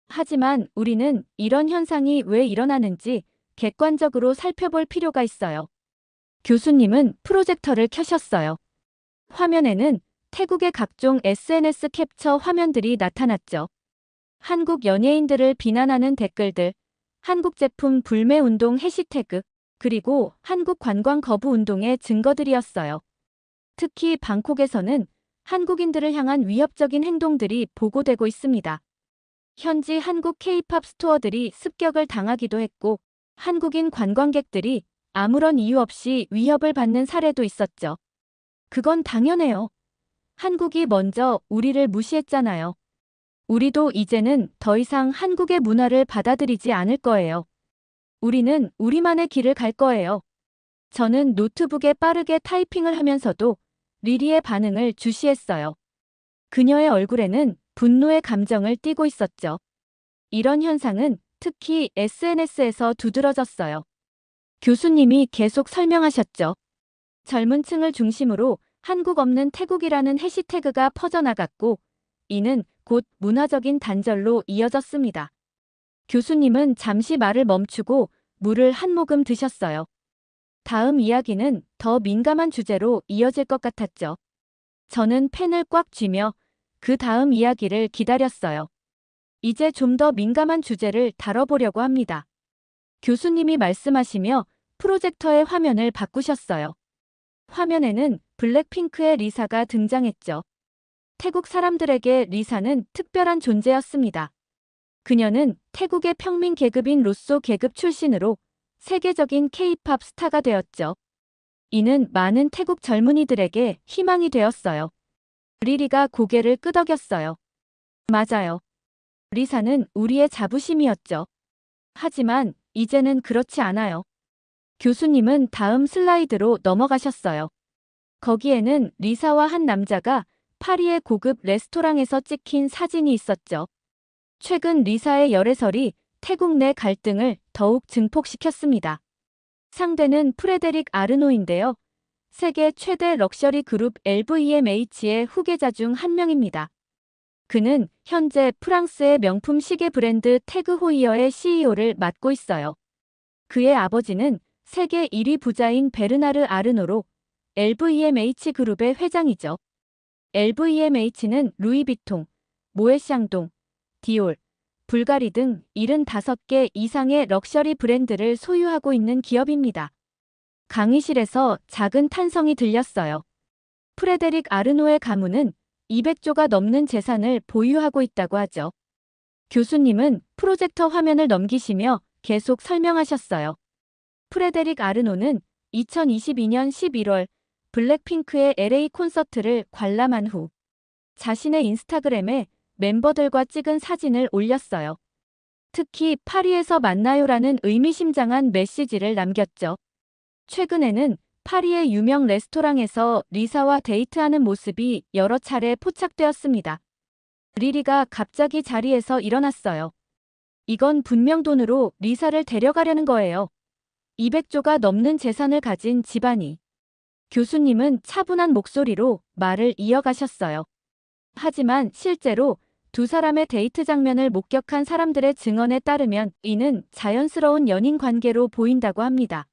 하지만 우리는 이런 현상이 왜 일어나는지 객관적으로 살펴볼 필요가 있어요. 교수님은 프로젝터를 켜셨어요. 화면에는 태국의 각종 SNS 캡처 화면들이 나타났죠. 한국 연예인들을 비난하는 댓글들, 한국 제품 불매 운동 해시태그, 그리고 한국 관광 거부 운동의 증거들이었어요. 특히 방콕에서는 한국인들을 향한 위협적인 행동들이 보고되고 있습니다. 현지 한국 K-팝 스토어들이 습격을 당하기도 했고 한국인 관광객들이 아무런 이유 없이 위협을 받는 사례도 있었죠. 그건 당연해요. 한국이 먼저 우리를 무시했잖아요. 우리도 이제는 더 이상 한국의 문화를 받아들이지 않을 거예요. 우리는 우리만의 길을 갈 거예요. 저는 노트북에 빠르게 타이핑을 하면서도 리리의 반응을 주시했어요. 그녀의 얼굴에는 분노의 감정을 띠고 있었죠. 이런 현상은 특히 SNS에서 두드러졌어요. 교수님이 계속 설명하셨죠. 젊은 층을 중심으로 한국 없는 태국이라는 해시태그가 퍼져나갔고 이는 곧 문화적인 단절로 이어졌습니다. 교수님은 잠시 말을 멈추고 물을 한 모금 드셨어요. 다음 이야기는 더 민감한 주제로 이어질 것 같았죠. 저는 펜을 꽉 쥐며 그 다음 이야기를 기다렸어요. 이제 좀 더 민감한 주제를 다뤄보려고 합니다. 교수님이 말씀하시며 프로젝터의 화면을 바꾸셨어요. 화면에는 블랙핑크의 리사가 등장했죠. 태국 사람들에게 리사는 특별한 존재였습니다. 그녀는 태국의 평민 계급인 로쏘 계급 출신으로 세계적인 K-팝 스타가 되었죠. 이는 많은 태국 젊은이들에게 희망이 되었어요. 리리가 고개를 끄덕였어요. 맞아요. 리사는 우리의 자부심이었죠. 하지만 이제는 그렇지 않아요. 교수님은 다음 슬라이드로 넘어가셨어요. 거기에는 리사와 한 남자가 파리의 고급 레스토랑에서 찍힌 사진이 있었죠. 최근 리사의 열애설이 태국 내 갈등을 더욱 증폭시켰습니다. 상대는 프레데릭 아르노인데요. 세계 최대 럭셔리 그룹 LVMH의 후계자 중 한 명입니다. 그는 현재 프랑스의 명품 시계 브랜드 태그 호이어의 CEO를 맡고 있어요. 그의 아버지는 세계 1위 부자인 베르나르 아르노로 LVMH 그룹의 회장이죠. LVMH는 루이비통, 모에샹동, 디올, 불가리 등 75개 이상의 럭셔리 브랜드를 소유하고 있는 기업입니다. 강의실에서 작은 탄성이 들렸어요. 프레데릭 아르노의 가문은 200조가 넘는 재산을 보유하고 있다고 하죠. 교수님은 프로젝터 화면을 넘기시며 계속 설명하셨어요. 프레데릭 아르노는 2022년 11월 블랙핑크의 LA 콘서트를 관람한 후 자신의 인스타그램에 멤버들과 찍은 사진을 올렸어요. 특히 파리에서 만나요라는 의미심장한 메시지를 남겼죠. 최근에는 파리의 유명 레스토랑에서 리사와 데이트하는 모습이 여러 차례 포착되었습니다. 리리가 갑자기 자리에서 일어났어요. 이건 분명 돈으로 리사를 데려가려는 거예요. 200조가 넘는 재산을 가진 집안이. 교수님은 차분한 목소리로 말을 이어가셨어요. 하지만 실제로 두 사람의 데이트 장면을 목격한 사람들의 증언에 따르면 이는 자연스러운 연인 관계로 보인다고 합니다.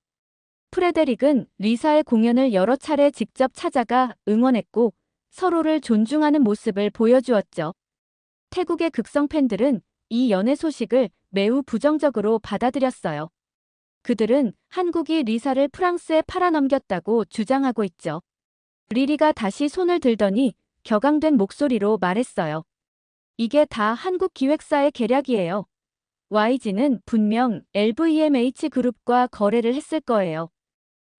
프레데릭은 리사의 공연을 여러 차례 직접 찾아가 응원했고 서로를 존중하는 모습을 보여주었죠. 태국의 극성 팬들은 이 연애 소식을 매우 부정적으로 받아들였어요. 그들은 한국이 리사를 프랑스에 팔아넘겼다고 주장하고 있죠. 리리가 다시 손을 들더니 격앙된 목소리로 말했어요. 이게 다 한국 기획사의 계략이에요. YG는 분명 LVMH 그룹과 거래를 했을 거예요.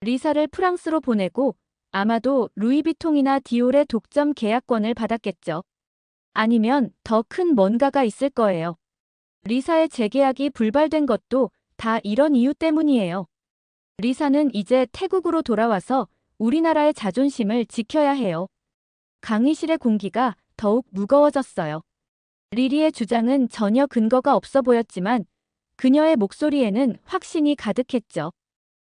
리사를 프랑스로 보내고 아마도 루이비통이나 디올의 독점 계약권을 받았겠죠. 아니면 더 큰 뭔가가 있을 거예요. 리사의 재계약이 불발된 것도 다 이런 이유 때문이에요. 리사는 이제 태국으로 돌아와서 우리나라의 자존심을 지켜야 해요. 강의실의 공기가 더욱 무거워졌어요. 리리의 주장은 전혀 근거가 없어 보였지만 그녀의 목소리에는 확신이 가득했죠.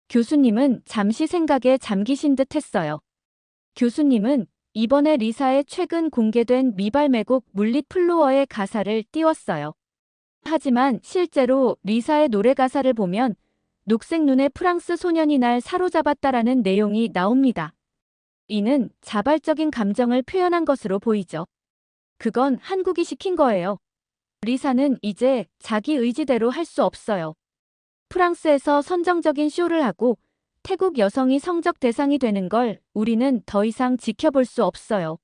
교수님은 잠시 생각에 잠기신 듯 했어요. 교수님은 이번에 리사의 최근 공개된 미발매곡 물릿 플로어의 가사를 띄웠어요. 하지만 실제로 리사의 노래 가사를 보면 녹색 눈의 프랑스 소년이 날 사로잡았다라는 내용이 나옵니다. 이는 자발적인 감정을 표현한 것으로 보이죠. 그건 한국이 시킨 거예요. 리사는 이제 자기 의지대로 할 수 없어요. 프랑스에서 선정적인 쇼를 하고 태국 여성이 성적 대상이 되는 걸 우리는 더 이상 지켜볼 수 없어요.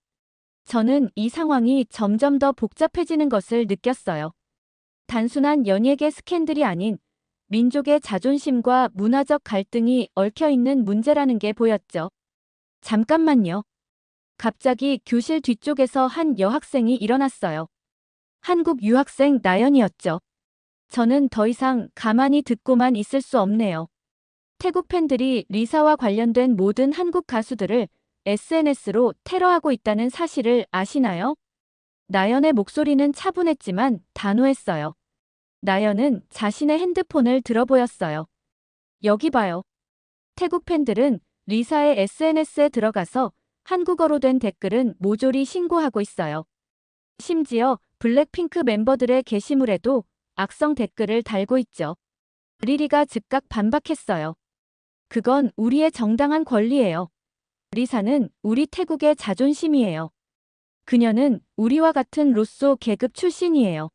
저는 이 상황이 점점 더 복잡해지는 것을 느꼈어요. 단순한 연예계 스캔들이 아닌 민족의 자존심과 문화적 갈등이 얽혀있는 문제라는 게 보였죠. 잠깐만요. 갑자기 교실 뒤쪽에서 한 여학생이 일어났어요. 한국 유학생 나연이었죠. 저는 더 이상 가만히 듣고만 있을 수 없네요. 태국 팬들이 리사와 관련된 모든 한국 가수들을 SNS로 테러하고 있다는 사실을 아시나요? 나연의 목소리는 차분했지만 단호했어요. 나연은 자신의 핸드폰을 들어보였어요. 여기 봐요. 태국 팬들은 리사의 SNS에 들어가서 한국어로 된 댓글은 모조리 신고하고 있어요. 심지어 블랙핑크 멤버들의 게시물에도 악성 댓글을 달고 있죠. 리리가 즉각 반박했어요. 그건 우리의 정당한 권리예요. 리사는 우리 태국의 자존심이에요. 그녀는 우리와 같은 로쏘 계급 출신이에요.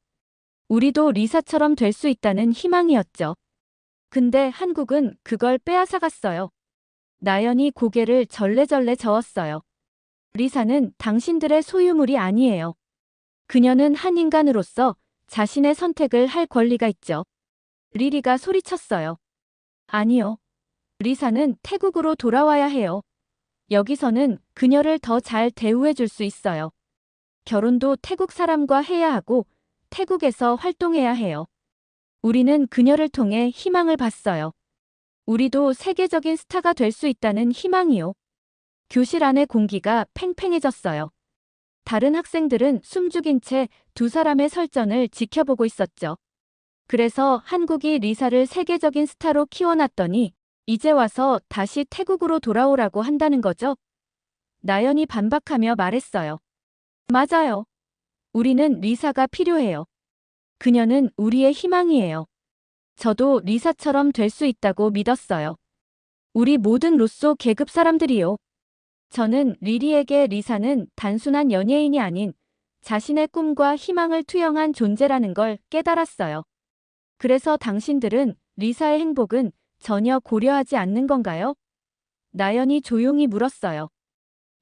우리도 리사처럼 될 수 있다는 희망이었죠. 근데 한국은 그걸 빼앗아갔어요. 나연이 고개를 절레절레 저었어요. 리사는 당신들의 소유물이 아니에요. 그녀는 한 인간으로서 자신의 선택을 할 권리가 있죠. 리리가 소리쳤어요. 아니요. 리사는 태국으로 돌아와야 해요. 여기서는 그녀를 더 잘 대우해 줄 수 있어요. 결혼도 태국 사람과 해야 하고 태국에서 활동해야 해요. 우리는 그녀를 통해 희망을 봤어요. 우리도 세계적인 스타가 될 수 있다는 희망이요. 교실 안의 공기가 팽팽해졌어요. 다른 학생들은 숨죽인 채 두 사람의 설전을 지켜보고 있었죠. 그래서 한국이 리사를 세계적인 스타로 키워놨더니 이제 와서 다시 태국으로 돌아오라고 한다는 거죠? 나연이 반박하며 말했어요. 맞아요. 우리는 리사가 필요해요. 그녀는 우리의 희망이에요. 저도 리사처럼 될 수 있다고 믿었어요. 우리 모든 로쏘 계급 사람들이요. 저는 리리에게 리사는 단순한 연예인이 아닌 자신의 꿈과 희망을 투영한 존재라는 걸 깨달았어요. 그래서 당신들은 리사의 행복은 전혀 고려하지 않는 건가요? 나연이 조용히 물었어요.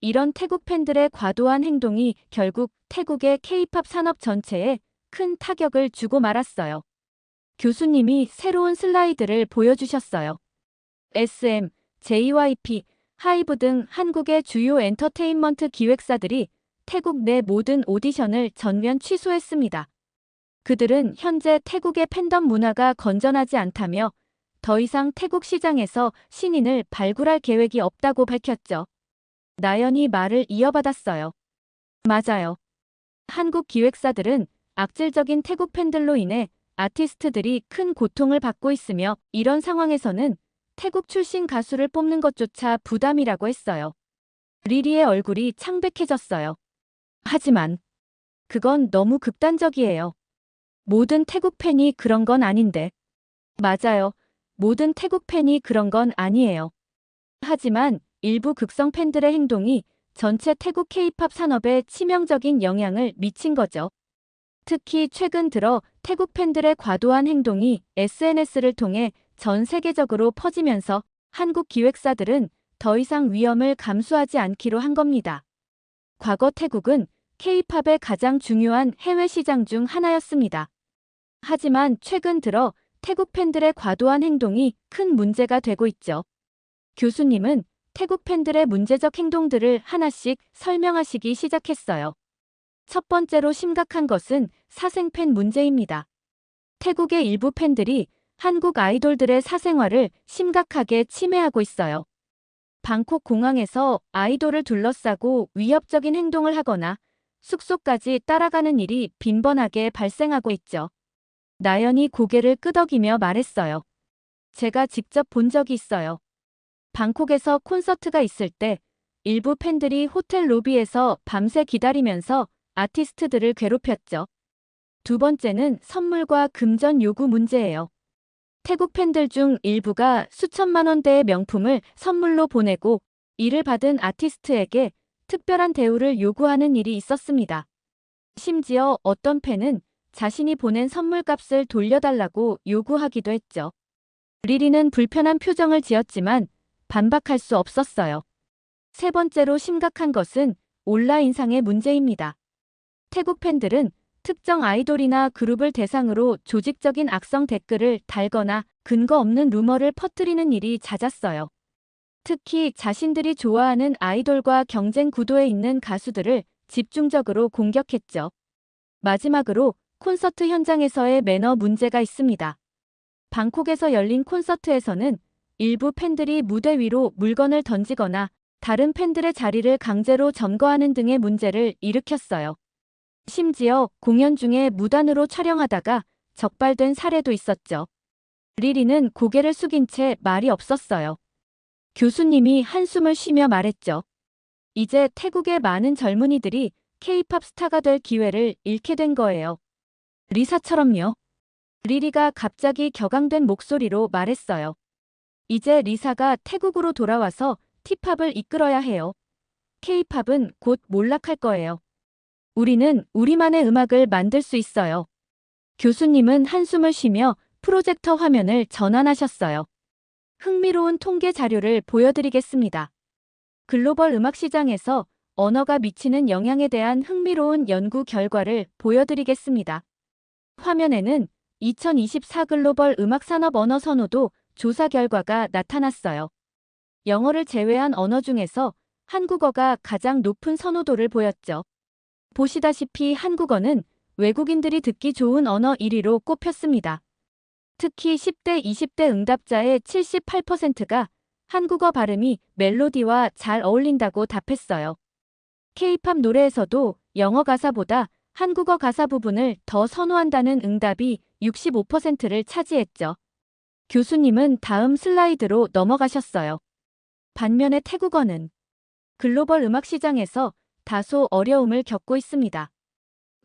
이런 태국 팬들의 과도한 행동이 결국 태국의 K-팝 산업 전체에 큰 타격을 주고 말았어요. 교수님이 새로운 슬라이드를 보여주셨어요. SM, JYP, 하이브 등 한국의 주요 엔터테인먼트 기획사들이 태국 내 모든 오디션을 전면 취소했습니다. 그들은 현재 태국의 팬덤 문화가 건전하지 않다며 더 이상 태국 시장에서 신인을 발굴할 계획이 없다고 밝혔죠. 나연이 말을 이어받았어요. 맞아요. 한국 기획사들은 악질적인 태국 팬들로 인해 아티스트들이 큰 고통을 받고 있으며 이런 상황에서는 태국 출신 가수를 뽑는 것조차 부담이라고 했어요. 리리의 얼굴이 창백해졌어요. 하지만 그건 너무 극단적이에요. 모든 태국 팬이 그런 건 아닌데. 맞아요. 모든 태국 팬이 그런 건 아니에요. 하지만 일부 극성 팬들의 행동이 전체 태국 K-팝 산업에 치명적인 영향을 미친 거죠. 특히 최근 들어 태국 팬들의 과도한 행동이 SNS를 통해 전 세계적으로 퍼지면서 한국 기획사들은 더 이상 위험을 감수하지 않기로 한 겁니다. 과거 태국은 K-팝의 가장 중요한 해외 시장 중 하나였습니다. 하지만 최근 들어 태국 팬들의 과도한 행동이 큰 문제가 되고 있죠. 교수님은 태국 팬들의 문제적 행동들을 하나씩 설명하시기 시작했어요. 첫 번째로 심각한 것은 사생팬 문제입니다. 태국의 일부 팬들이 한국 아이돌들의 사생활을 심각하게 침해하고 있어요. 방콕 공항에서 아이돌을 둘러싸고 위협적인 행동을 하거나 숙소까지 따라가는 일이 빈번하게 발생하고 있죠. 나연이 고개를 끄덕이며 말했어요. 제가 직접 본 적이 있어요. 방콕에서 콘서트가 있을 때 일부 팬들이 호텔 로비에서 밤새 기다리면서 아티스트들을 괴롭혔죠. 두 번째는 선물과 금전 요구 문제예요. 태국 팬들 중 일부가 수천만 원대의 명품을 선물로 보내고 이를 받은 아티스트에게 특별한 대우를 요구하는 일이 있었습니다. 심지어 어떤 팬은 자신이 보낸 선물값을 돌려달라고 요구하기도 했죠. 리리는 불편한 표정을 지었지만 반박할 수 없었어요. 세 번째로 심각한 것은 온라인상의 문제입니다. 태국 팬들은 특정 아이돌이나 그룹을 대상으로 조직적인 악성 댓글을 달거나 근거 없는 루머를 퍼뜨리는 일이 잦았어요. 특히 자신들이 좋아하는 아이돌과 경쟁 구도에 있는 가수들을 집중적으로 공격했죠. 마지막으로 콘서트 현장에서의 매너 문제가 있습니다. 방콕에서 열린 콘서트에서는 일부 팬들이 무대 위로 물건을 던지거나 다른 팬들의 자리를 강제로 점거하는 등의 문제를 일으켰어요. 심지어 공연 중에 무단으로 촬영하다가 적발된 사례도 있었죠. 리리는 고개를 숙인 채 말이 없었어요. 교수님이 한숨을 쉬며 말했죠. 이제 태국의 많은 젊은이들이 K-팝 스타가 될 기회를 잃게 된 거예요. 리사처럼요. 리리가 갑자기 격앙된 목소리로 말했어요. 이제 리사가 태국으로 돌아와서 T-팝을 이끌어야 해요. K-팝은 곧 몰락할 거예요. 우리는 우리만의 음악을 만들 수 있어요. 교수님은 한숨을 쉬며 프로젝터 화면을 전환하셨어요. 흥미로운 통계 자료를 보여드리겠습니다. 글로벌 음악 시장에서 언어가 미치는 영향에 대한 흥미로운 연구 결과를 보여드리겠습니다. 화면에는 2024 글로벌 음악 산업 언어 선호도 조사 결과가 나타났어요. 영어를 제외한 언어 중에서 한국어가 가장 높은 선호도를 보였죠. 보시다시피 한국어는 외국인들이 듣기 좋은 언어 1위로 꼽혔습니다. 특히 10대, 20대 응답자의 78%가 한국어 발음이 멜로디와 잘 어울린다고 답했어요. K-팝 노래에서도 영어 가사보다 한국어 가사 부분을 더 선호한다는 응답이 65%를 차지했죠. 교수님은 다음 슬라이드로 넘어가셨어요. 반면에 태국어는 글로벌 음악 시장에서 다소 어려움을 겪고 있습니다.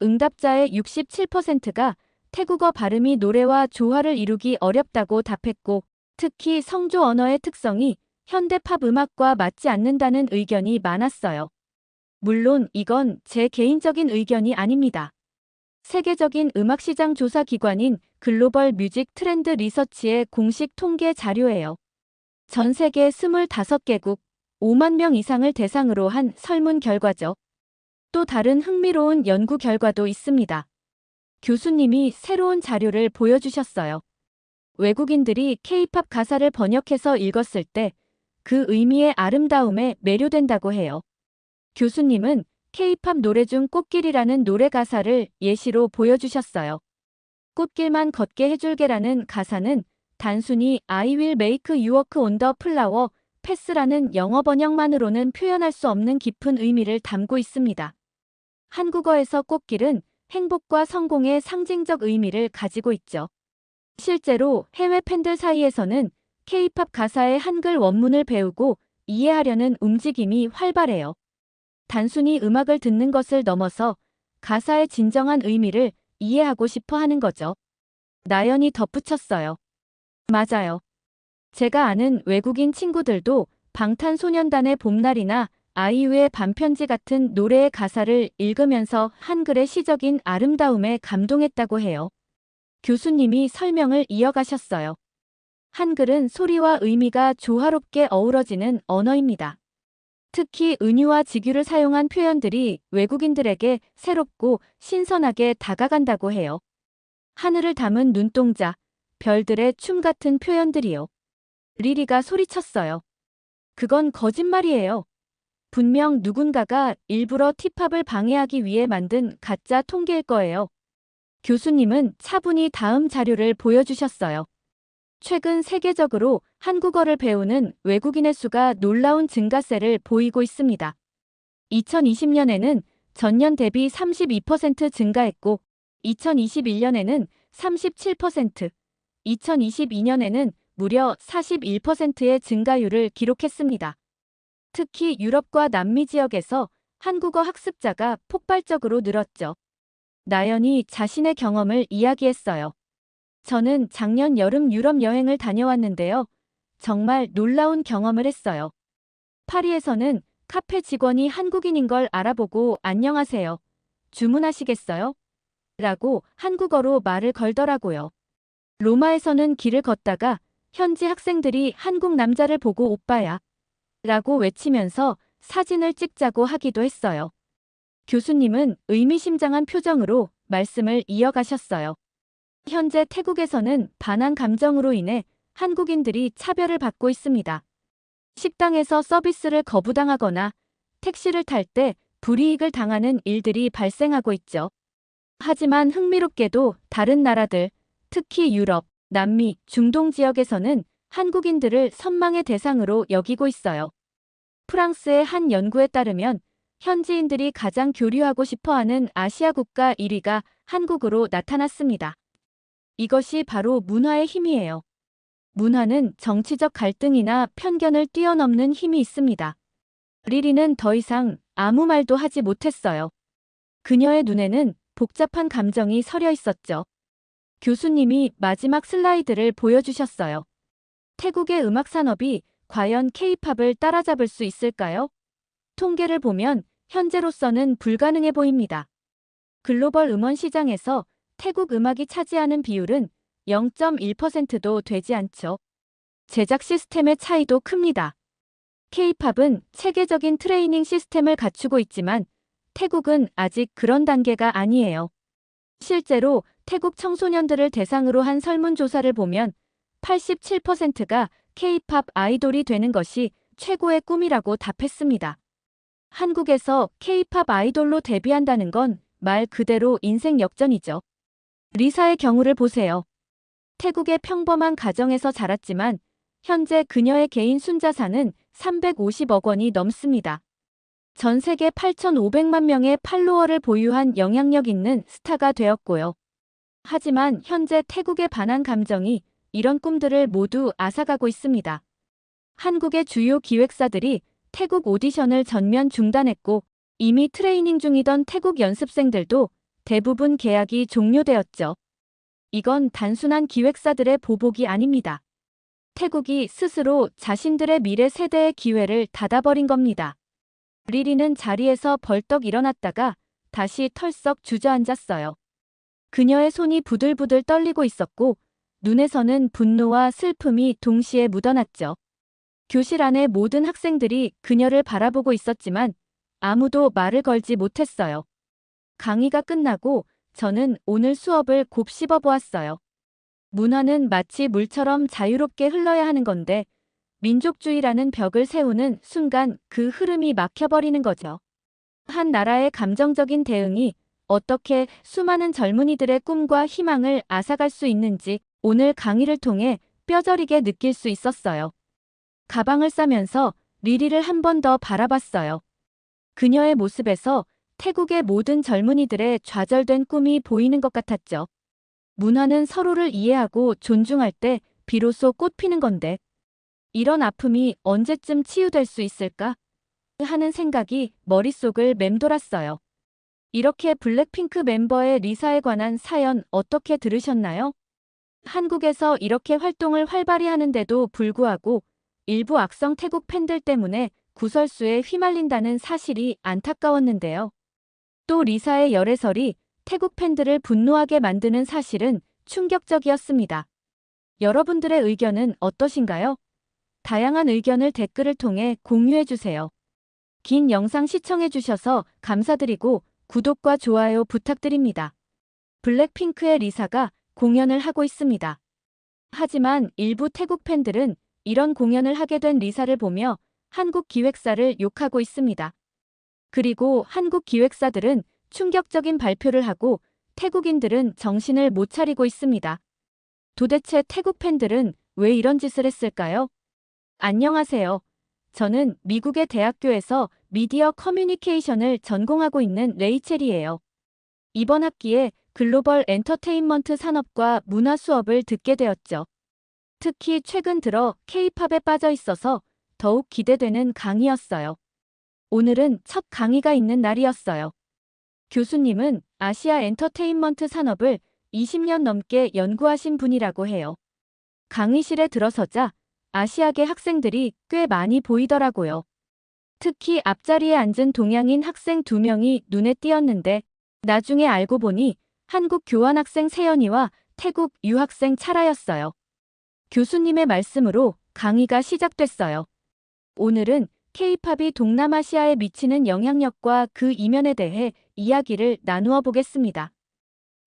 응답자의 67%가 태국어 발음이 노래와 조화를 이루기 어렵다고 답했고, 특히 성조 언어의 특성이 현대팝 음악과 맞지 않는다는 의견이 많았어요. 물론 이건 제 개인적인 의견이 아닙니다. 세계적인 음악 시장 조사 기관인 글로벌 뮤직 트렌드 리서치의 공식 통계 자료예요. 전 세계 25개국 5만 명 이상을 대상으로 한 설문 결과죠. 또 다른 흥미로운 연구 결과도 있습니다. 교수님이 새로운 자료를 보여주셨어요. 외국인들이 K-팝 가사를 번역해서 읽었을 때 그 의미의 아름다움에 매료된다고 해요. 교수님은 K-팝 노래 중 꽃길이라는 노래 가사를 예시로 보여주셨어요. 꽃길만 걷게 해줄게라는 가사는 단순히 I will make you walk on the flower path라는 영어 번역만으로는 표현할 수 없는 깊은 의미를 담고 있습니다. 한국어에서 꽃길은 행복과 성공의 상징적 의미를 가지고 있죠. 실제로 해외 팬들 사이에서는 K-팝 가사의 한글 원문을 배우고 이해하려는 움직임이 활발해요. 단순히 음악을 듣는 것을 넘어서 가사의 진정한 의미를 이해하고 싶어 하는 거죠. 나연이 덧붙였어요. 맞아요. 제가 아는 외국인 친구들도 방탄소년단의 봄날이나 아이유의 반편지 같은 노래의 가사를 읽으면서 한글의 시적인 아름다움에 감동했다고 해요. 교수님이 설명을 이어가셨어요. 한글은 소리와 의미가 조화롭게 어우러지는 언어입니다. 특히 은유와 직유를 사용한 표현들이 외국인들에게 새롭고 신선하게 다가간다고 해요. 하늘을 담은 눈동자, 별들의 춤 같은 표현들이요. 리리가 소리쳤어요. 그건 거짓말이에요. 분명 누군가가 일부러 티팝을 방해하기 위해 만든 가짜 통계일 거예요. 교수님은 차분히 다음 자료를 보여주셨어요. 최근 세계적으로 한국어를 배우는 외국인의 수가 놀라운 증가세를 보이고 있습니다. 2020년에는 전년 대비 32% 증가했고, 2021년에는 37%, 2022년에는 무려 41%의 증가율을 기록했습니다. 특히 유럽과 남미 지역에서 한국어 학습자가 폭발적으로 늘었죠. 나연이 자신의 경험을 이야기했어요. 저는 작년 여름 유럽 여행을 다녀왔는데요. 정말 놀라운 경험을 했어요. 파리에서는 카페 직원이 한국인인 걸 알아보고 안녕하세요. 주문하시겠어요? 라고 한국어로 말을 걸더라고요. 로마에서는 길을 걷다가 현지 학생들이 한국 남자를 보고 오빠야 라고 외치면서 사진을 찍자고 하기도 했어요. 교수님은 의미심장한 표정으로 말씀을 이어가셨어요. 현재 태국에서는 반항 감정으로 인해 한국인들이 차별을 받고 있습니다. 식당에서 서비스를 거부당하거나 택시를 탈 때 불이익을 당하는 일들이 발생하고 있죠. 하지만 흥미롭게도 다른 나라들, 특히 유럽, 남미, 중동 지역에서는 한국인들을 선망의 대상으로 여기고 있어요. 프랑스의 한 연구에 따르면 현지인들이 가장 교류하고 싶어하는 아시아 국가 1위가 한국으로 나타났습니다. 이것이 바로 문화의 힘이에요. 문화는 정치적 갈등이나 편견을 뛰어넘는 힘이 있습니다. 리리는 더 이상 아무 말도 하지 못했어요. 그녀의 눈에는 복잡한 감정이 서려 있었죠. 교수님이 마지막 슬라이드를 보여주셨어요. 태국의 음악 산업이 과연 K-팝을 따라잡을 수 있을까요? 통계를 보면 현재로서는 불가능해 보입니다. 글로벌 음원 시장에서 태국 음악이 차지하는 비율은 0.1%도 되지 않죠. 제작 시스템의 차이도 큽니다. K-팝은 체계적인 트레이닝 시스템을 갖추고 있지만 태국은 아직 그런 단계가 아니에요. 실제로 태국 청소년들을 대상으로 한 설문조사를 보면 87%가 K-팝 아이돌이 되는 것이 최고의 꿈이라고 답했습니다. 한국에서 K-팝 아이돌로 데뷔한다는 건 말 그대로 인생 역전이죠. 리사의 경우를 보세요. 태국의 평범한 가정에서 자랐지만 현재 그녀의 개인 순자산은 350억 원이 넘습니다. 전 세계 8,500만 명의 팔로워를 보유한 영향력 있는 스타가 되었고요. 하지만 현재 태국의 반항 감정이 이런 꿈들을 모두 앗아가고 있습니다. 한국의 주요 기획사들이 태국 오디션을 전면 중단했고 이미 트레이닝 중이던 태국 연습생들도 대부분 계약이 종료되었죠. 이건 단순한 기획사들의 보복이 아닙니다. 태국이 스스로 자신들의 미래 세대의 기회를 닫아버린 겁니다. 리리는 자리에서 벌떡 일어났다가 다시 털썩 주저앉았어요. 그녀의 손이 부들부들 떨리고 있었고 눈에서는 분노와 슬픔이 동시에 묻어났죠. 교실 안의 모든 학생들이 그녀를 바라보고 있었지만 아무도 말을 걸지 못했어요. 강의가 끝나고 저는 오늘 수업을 곱씹어 보았어요. 문화는 마치 물처럼 자유롭게 흘러야 하는 건데 민족주의라는 벽을 세우는 순간 그 흐름이 막혀버리는 거죠. 한 나라의 감정적인 대응이 어떻게 수많은 젊은이들의 꿈과 희망을 앗아갈 수 있는지 오늘 강의를 통해 뼈저리게 느낄 수 있었어요. 가방을 싸면서 리리를 한 번 더 바라봤어요. 그녀의 모습에서 태국의 모든 젊은이들의 좌절된 꿈이 보이는 것 같았죠. 문화는 서로를 이해하고 존중할 때 비로소 꽃피는 건데 이런 아픔이 언제쯤 치유될 수 있을까? 하는 생각이 머릿속을 맴돌았어요. 이렇게 블랙핑크 멤버의 리사에 관한 사연 어떻게 들으셨나요? 한국에서 이렇게 활동을 활발히 하는데도 불구하고 일부 악성 태국 팬들 때문에 구설수에 휘말린다는 사실이 안타까웠는데요. 또 리사의 열애설이 태국 팬들을 분노하게 만드는 사실은 충격적이었습니다. 여러분들의 의견은 어떠신가요? 다양한 의견을 댓글을 통해 공유해주세요. 긴 영상 시청해주셔서 감사드리고 구독과 좋아요 부탁드립니다. 블랙핑크의 리사가 공연을 하고 있습니다. 하지만 일부 태국 팬들은 이런 공연을 하게 된 리사를 보며 한국 기획사를 욕하고 있습니다. 그리고 한국 기획사들은 충격적인 발표를 하고 태국인들은 정신을 못 차리고 있습니다. 도대체 태국 팬들은 왜 이런 짓을 했을까요? 안녕하세요. 저는 미국의 대학교에서 미디어 커뮤니케이션을 전공하고 있는 레이첼이에요. 이번 학기에 글로벌 엔터테인먼트 산업과 문화 수업을 듣게 되었죠. 특히 최근 들어 K-팝에 빠져 있어서 더욱 기대되는 강의였어요. 오늘은 첫 강의가 있는 날이었어요. 교수님은 아시아 엔터테인먼트 산업을 20년 넘게 연구하신 분이라고 해요. 강의실에 들어서자 아시아계 학생들이 꽤 많이 보이더라고요. 특히 앞자리에 앉은 동양인 학생 2명이 눈에 띄었는데 나중에 알고 보니 한국 교환학생 세연이와 태국 유학생 차라였어요. 교수님의 말씀으로 강의가 시작됐어요. 오늘은 K-팝이 동남아시아에 미치는 영향력과 그 이면에 대해 이야기를 나누어 보겠습니다.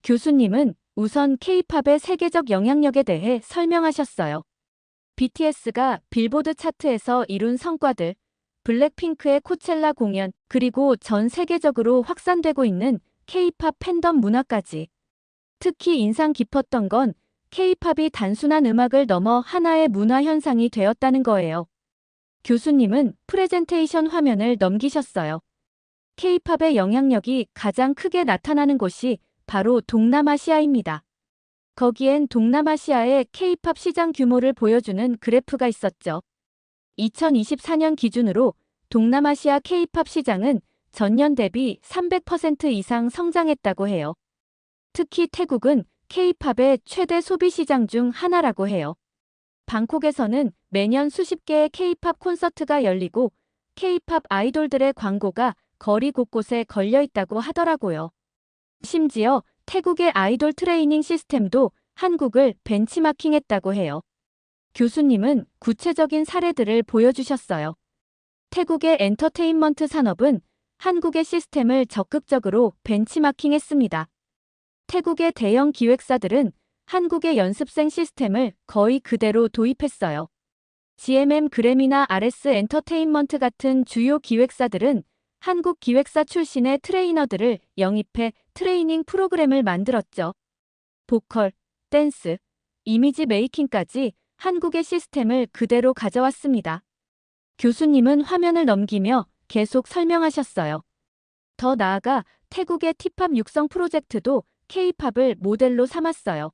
교수님은 우선 K-팝의 세계적 영향력에 대해 설명하셨어요. BTS가 빌보드 차트에서 이룬 성과들, 블랙핑크의 코첼라 공연, 그리고 전 세계적으로 확산되고 있는 K-팝 팬덤 문화까지. 특히 인상 깊었던 건 K-팝이 단순한 음악을 넘어 하나의 문화 현상이 되었다는 거예요. 교수님은 프레젠테이션 화면을 넘기셨어요. K-팝의 영향력이 가장 크게 나타나는 곳이 바로 동남아시아입니다. 거기엔 동남아시아의 K-팝 시장 규모를 보여주는 그래프가 있었죠. 2024년 기준으로 동남아시아 K-팝 시장은 전년 대비 300% 이상 성장했다고 해요. 특히 태국은 K-팝의 최대 소비 시장 중 하나라고 해요. 방콕에서는 매년 수십 개의 K-팝 콘서트가 열리고 K-팝 아이돌들의 광고가 거리 곳곳에 걸려 있다고 하더라고요. 심지어 태국의 아이돌 트레이닝 시스템도 한국을 벤치마킹했다고 해요. 교수님은 구체적인 사례들을 보여주셨어요. 태국의 엔터테인먼트 산업은 한국의 시스템을 적극적으로 벤치마킹했습니다. 태국의 대형 기획사들은 한국의 연습생 시스템을 거의 그대로 도입했어요. GMM 그래미나 RS 엔터테인먼트 같은 주요 기획사들은 한국 기획사 출신의 트레이너들을 영입해 트레이닝 프로그램을 만들었죠. 보컬, 댄스, 이미지 메이킹까지 한국의 시스템을 그대로 가져왔습니다. 교수님은 화면을 넘기며 계속 설명하셨어요. 더 나아가 태국의 T팝 육성 프로젝트도 K-팝을 모델로 삼았어요.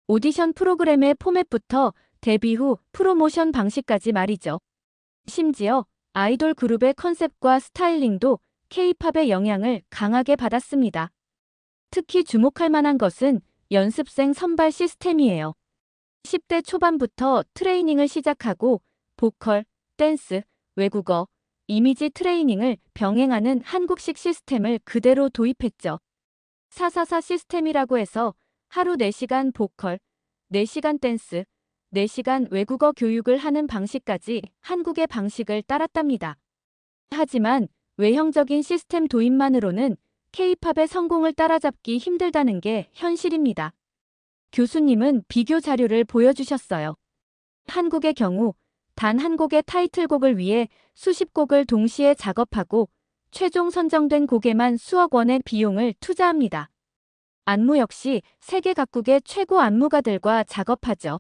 오디션 프로그램의 포맷부터 데뷔 후 프로모션 방식까지 말이죠. 심지어 아이돌 그룹의 컨셉과 스타일링도 K-팝의 영향을 강하게 받았습니다. 특히 주목할 만한 것은 연습생 선발 시스템이에요. 10대 초반부터 트레이닝을 시작하고 보컬, 댄스, 외국어, 이미지 트레이닝을 병행하는 한국식 시스템을 그대로 도입했죠. 444 시스템이라고 해서 하루 4시간 보컬, 4시간 댄스, 4시간 외국어 교육을 하는 방식까지 한국의 방식을 따랐답니다. 하지만 외형적인 시스템 도입만으로는 K-팝의 성공을 따라잡기 힘들다는 게 현실입니다. 교수님은 비교 자료를 보여주셨어요. 한국의 경우 단 한 곡의 타이틀곡을 위해 수십 곡을 동시에 작업하고 최종 선정된 곡에만 수억 원의 비용을 투자합니다. 안무 역시 세계 각국의 최고 안무가들과 작업하죠.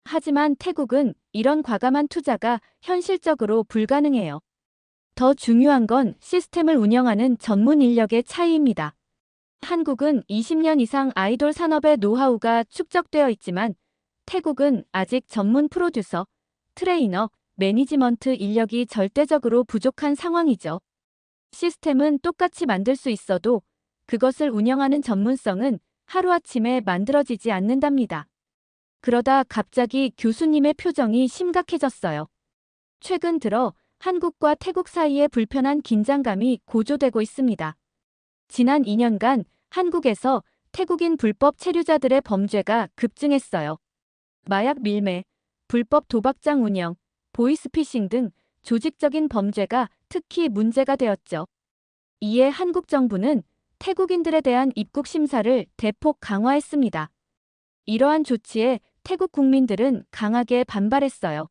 하지만 태국은 이런 과감한 투자가 현실적으로 불가능해요. 더 중요한 건 시스템을 운영하는 전문 인력의 차이입니다. 한국은 20년 이상 아이돌 산업의 노하우가 축적되어 있지만 태국은 아직 전문 프로듀서, 트레이너, 매니지먼트 인력이 절대적으로 부족한 상황이죠. 시스템은 똑같이 만들 수 있어도 그것을 운영하는 전문성은 하루아침에 만들어지지 않는답니다. 그러다 갑자기 교수님의 표정이 심각해졌어요. 최근 들어 한국과 태국 사이에 불편한 긴장감이 고조되고 있습니다. 지난 2년간 한국에서 태국인 불법 체류자들의 범죄가 급증했어요. 마약 밀매, 불법 도박장 운영, 보이스피싱 등 조직적인 범죄가 특히 문제가 되었죠. 이에 한국 정부는 태국인들에 대한 입국 심사를 대폭 강화했습니다. 이러한 조치에 태국 국민들은 강하게 반발했어요.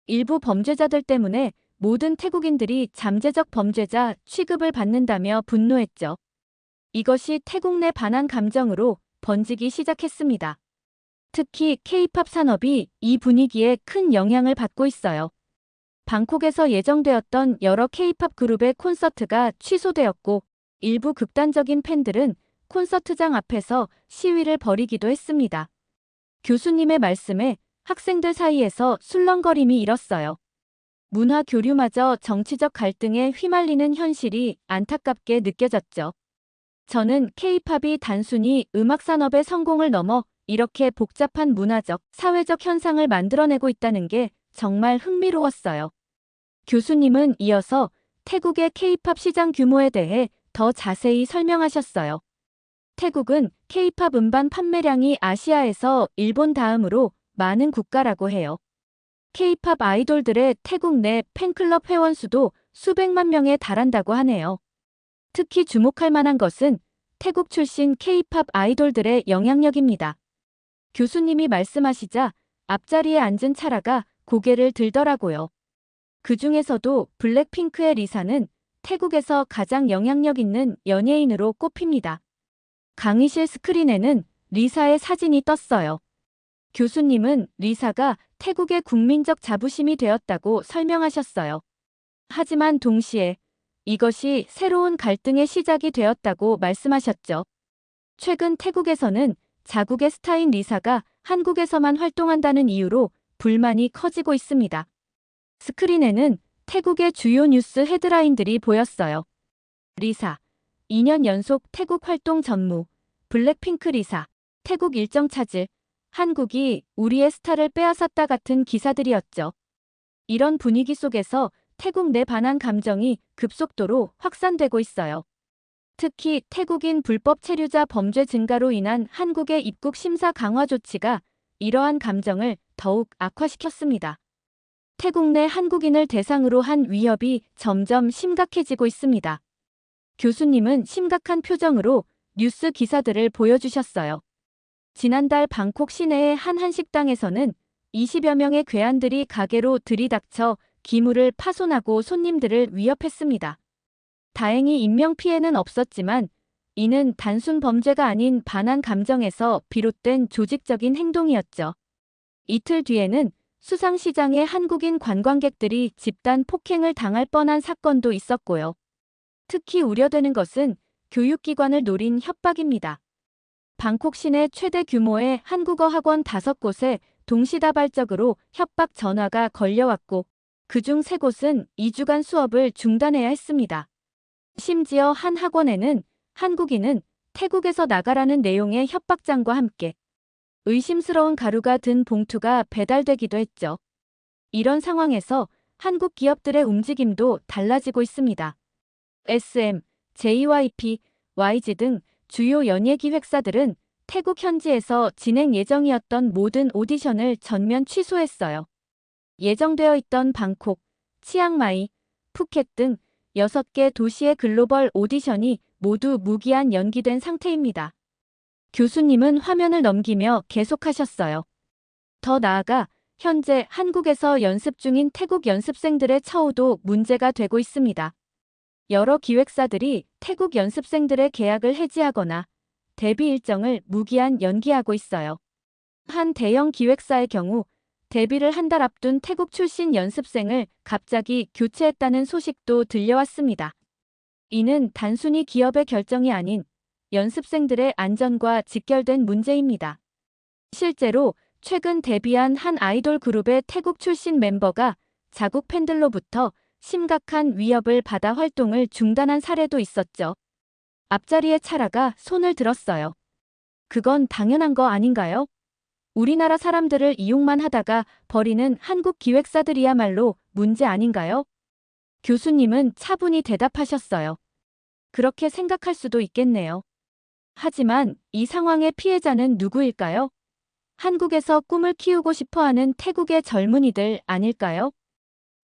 일부 범죄자들 때문에 모든 태국인들이 잠재적 범죄자 취급을 받는다며 분노했죠. 이것이 태국 내 반한 감정으로 번지기 시작했습니다. 특히 K-팝 산업이 이 분위기에 큰 영향을 받고 있어요. 방콕에서 예정되었던 여러 K-팝 그룹의 콘서트가 취소되었고 일부 극단적인 팬들은 콘서트장 앞에서 시위를 벌이기도 했습니다. 교수님의 말씀에 학생들 사이에서 술렁거림이 일었어요. 문화 교류마저 정치적 갈등에 휘말리는 현실이 안타깝게 느껴졌죠. 저는 K-팝이 단순히 음악 산업의 성공을 넘어 이렇게 복잡한 문화적, 사회적 현상을 만들어내고 있다는 게 정말 흥미로웠어요. 교수님은 이어서 태국의 K-팝 시장 규모에 대해 더 자세히 설명하셨어요. 태국은 K-팝 음반 판매량이 아시아에서 일본 다음으로 많은 국가라고 해요. K-팝 아이돌들의 태국 내 팬클럽 회원 수도 수백만 명에 달한다고 하네요. 특히 주목할 만한 것은 태국 출신 K-팝 아이돌들의 영향력입니다. 교수님이 말씀하시자 앞자리에 앉은 차라가 고개를 들더라고요. 그 중에서도 블랙핑크의 리사는 태국에서 가장 영향력 있는 연예인으로 꼽힙니다. 강의실 스크린에는 리사의 사진이 떴어요. 교수님은 리사가 태국의 국민적 자부심이 되었다고 설명하셨어요. 하지만 동시에 이것이 새로운 갈등의 시작이 되었다고 말씀하셨죠. 최근 태국에서는 자국의 스타인 리사가 한국에서만 활동한다는 이유로 불만이 커지고 있습니다. 스크린에는 태국의 주요 뉴스 헤드라인들이 보였어요. 리사, 2년 연속 태국 활동 전무, 블랙핑크 리사, 태국 일정 차질, 한국이 우리의 스타를 빼앗았다 같은 기사들이었죠. 이런 분위기 속에서 태국 내 반한 감정이 급속도로 확산되고 있어요. 특히 태국인 불법 체류자 범죄 증가로 인한 한국의 입국 심사 강화 조치가 이러한 감정을 더욱 악화시켰습니다. 태국 내 한국인을 대상으로 한 위협이 점점 심각해지고 있습니다. 교수님은 심각한 표정으로 뉴스 기사들을 보여주셨어요. 지난달 방콕 시내의 한 한식당에서는 20여 명의 괴한들이 가게로 들이닥쳐 기물을 파손하고 손님들을 위협했습니다. 다행히 인명피해는 없었지만 이는 단순 범죄가 아닌 반한 감정에서 비롯된 조직적인 행동이었죠. 이틀 뒤에는 수상시장의 한국인 관광객들이 집단 폭행을 당할 뻔한 사건도 있었고요. 특히 우려되는 것은 교육기관을 노린 협박입니다. 방콕 시내 최대 규모의 한국어 학원 5곳에 동시다발적으로 협박 전화가 걸려왔고 그중 3곳은 2주간 수업을 중단해야 했습니다. 심지어 한 학원에는 한국인은 태국에서 나가라는 내용의 협박장과 함께 의심스러운 가루가 든 봉투가 배달되기도 했죠. 이런 상황에서 한국 기업들의 움직임도 달라지고 있습니다. SM, JYP, YG 등 주요 연예기획사들은 태국 현지에서 진행 예정이었던 모든 오디션을 전면 취소했어요. 예정되어 있던 방콕, 치앙마이, 푸켓 등 6개 도시의 글로벌 오디션이 모두 무기한 연기된 상태입니다. 교수님은 화면을 넘기며 계속하셨어요. 더 나아가 현재 한국에서 연습 중인 태국 연습생들의 처우도 문제가 되고 있습니다. 여러 기획사들이 태국 연습생들의 계약을 해지하거나 데뷔 일정을 무기한 연기하고 있어요. 한 대형 기획사의 경우 데뷔를 한 달 앞둔 태국 출신 연습생을 갑자기 교체했다는 소식도 들려왔습니다. 이는 단순히 기업의 결정이 아닌 연습생들의 안전과 직결된 문제입니다. 실제로 최근 데뷔한 한 아이돌 그룹의 태국 출신 멤버가 자국 팬들로부터 심각한 위협을 받아 활동을 중단한 사례도 있었죠. 앞자리에 차라가 손을 들었어요. 그건 당연한 거 아닌가요? 우리나라 사람들을 이용만 하다가 버리는 한국 기획사들이야말로 문제 아닌가요? 교수님은 차분히 대답하셨어요. 그렇게 생각할 수도 있겠네요. 하지만 이 상황의 피해자는 누구일까요? 한국에서 꿈을 키우고 싶어하는 태국의 젊은이들 아닐까요?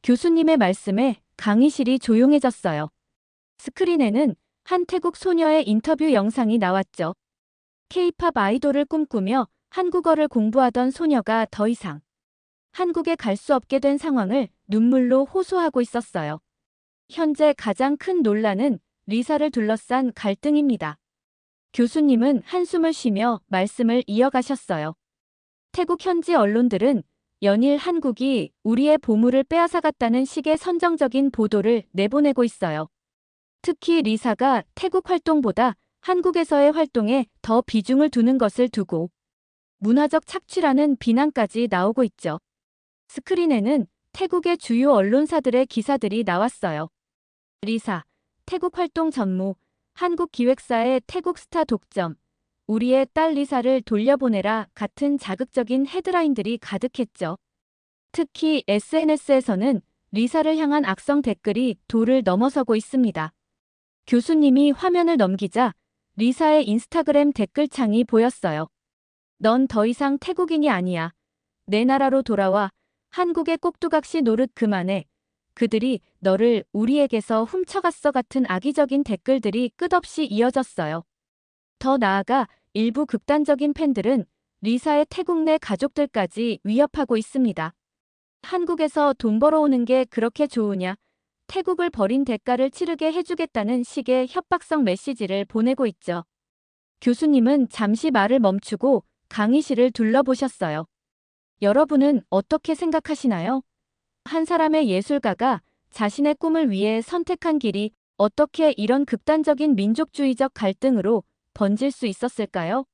교수님의 말씀에 강의실이 조용해졌어요. 스크린에는 한 태국 소녀의 인터뷰 영상이 나왔죠. K-팝 아이돌을 꿈꾸며 한국어를 공부하던 소녀가 더 이상 한국에 갈 수 없게 된 상황을 눈물로 호소하고 있었어요. 현재 가장 큰 논란은 리사를 둘러싼 갈등입니다. 교수님은 한숨을 쉬며 말씀을 이어가셨어요. 태국 현지 언론들은 연일 한국이 우리의 보물을 빼앗아갔다는 식의 선정적인 보도를 내보내고 있어요. 특히 리사가 태국 활동보다 한국에서의 활동에 더 비중을 두는 것을 두고 문화적 착취라는 비난까지 나오고 있죠. 스크린에는 태국의 주요 언론사들의 기사들이 나왔어요. 리사, 태국 활동 전무, 한국 기획사의 태국 스타 독점, 우리의 딸 리사를 돌려보내라 같은 자극적인 헤드라인들이 가득했죠. 특히 SNS에서는 리사를 향한 악성 댓글이 도를 넘어서고 있습니다. 교수님이 화면을 넘기자 리사의 인스타그램 댓글창이 보였어요. 넌 더 이상 태국인이 아니야. 내 나라로 돌아와. 한국의 꼭두각시 노릇 그만해. 그들이 너를 우리에게서 훔쳐갔어 같은 악의적인 댓글들이 끝없이 이어졌어요. 더 나아가 일부 극단적인 팬들은 리사의 태국 내 가족들까지 위협하고 있습니다. 한국에서 돈 벌어오는 게 그렇게 좋으냐? 태국을 버린 대가를 치르게 해주겠다는 식의 협박성 메시지를 보내고 있죠. 교수님은 잠시 말을 멈추고 강의실을 둘러보셨어요. 여러분은 어떻게 생각하시나요? 한 사람의 예술가가 자신의 꿈을 위해 선택한 길이 어떻게 이런 극단적인 민족주의적 갈등으로 번질 수 있었을까요?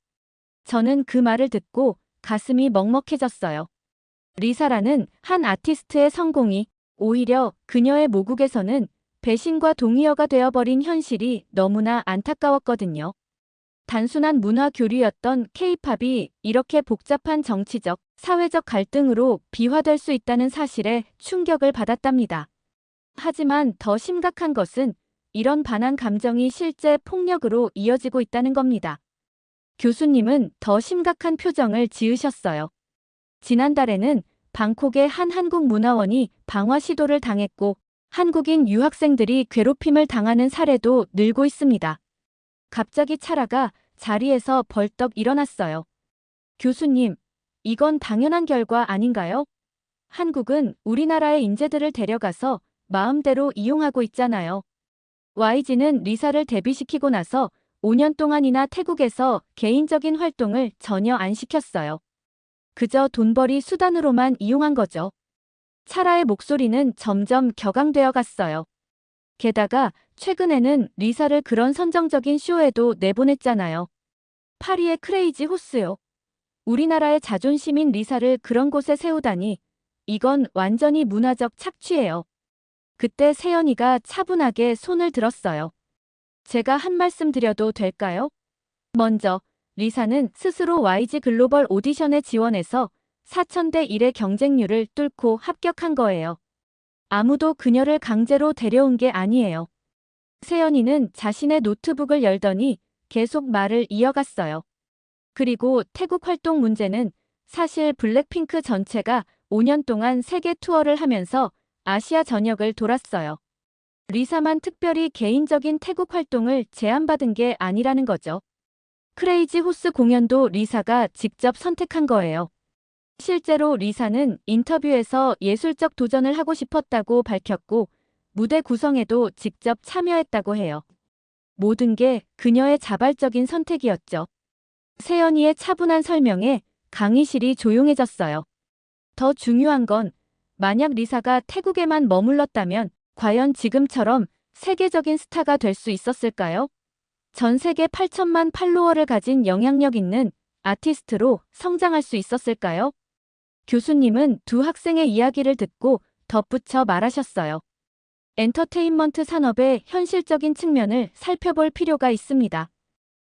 저는 그 말을 듣고 가슴이 먹먹해졌어요. 리사라는 한 아티스트의 성공이 오히려 그녀의 모국에서는 배신과 동의어가 되어버린 현실이 너무나 안타까웠거든요. 단순한 문화 교류였던 K-팝이 이렇게 복잡한 정치적, 사회적 갈등으로 비화될 수 있다는 사실에 충격을 받았답니다. 하지만 더 심각한 것은 이런 반한 감정이 실제 폭력으로 이어지고 있다는 겁니다. 교수님은 더 심각한 표정을 지으셨어요. 지난달에는 방콕의 한 한국 문화원이 방화 시도를 당했고 한국인 유학생들이 괴롭힘을 당하는 사례도 늘고 있습니다. 갑자기 찰아가 자리에서 벌떡 일어났어요. 교수님, 이건 당연한 결과 아닌가요? 한국은 우리나라의 인재들을 데려가서 마음대로 이용하고 있잖아요. YG는 리사를 데뷔시키고 나서 5년 동안이나 태국에서 개인적인 활동을 전혀 안 시켰어요. 그저 돈벌이 수단으로만 이용한 거죠. 찰아의 목소리는 점점 격앙되어 갔어요. 게다가 최근에는 리사를 그런 선정적인 쇼에도 내보냈잖아요. 파리의 크레이지 호스요. 우리나라의 자존심인 리사를 그런 곳에 세우다니 이건 완전히 문화적 착취예요. 그때 세연이가 차분하게 손을 들었어요. 제가 한 말씀 드려도 될까요? 먼저 리사는 스스로 YG 글로벌 오디션에 지원해서 4,000대 1의 경쟁률을 뚫고 합격한 거예요. 아무도 그녀를 강제로 데려온 게 아니에요. 세연이는 자신의 노트북을 열더니 계속 말을 이어갔어요. 그리고 태국 활동 문제는 사실 블랙핑크 전체가 5년 동안 세계 투어를 하면서 아시아 전역을 돌았어요. 리사만 특별히 개인적인 태국 활동을 제안받은 게 아니라는 거죠. 크레이지 호스 공연도 리사가 직접 선택한 거예요. 실제로 리사는 인터뷰에서 예술적 도전을 하고 싶었다고 밝혔고 무대 구성에도 직접 참여했다고 해요. 모든 게 그녀의 자발적인 선택이었죠. 세연이의 차분한 설명에 강의실이 조용해졌어요. 더 중요한 건 만약 리사가 태국에만 머물렀다면 과연 지금처럼 세계적인 스타가 될 수 있었을까요? 전 세계 8천만 팔로워를 가진 영향력 있는 아티스트로 성장할 수 있었을까요? 교수님은 두 학생의 이야기를 듣고 덧붙여 말하셨어요. 엔터테인먼트 산업의 현실적인 측면을 살펴볼 필요가 있습니다.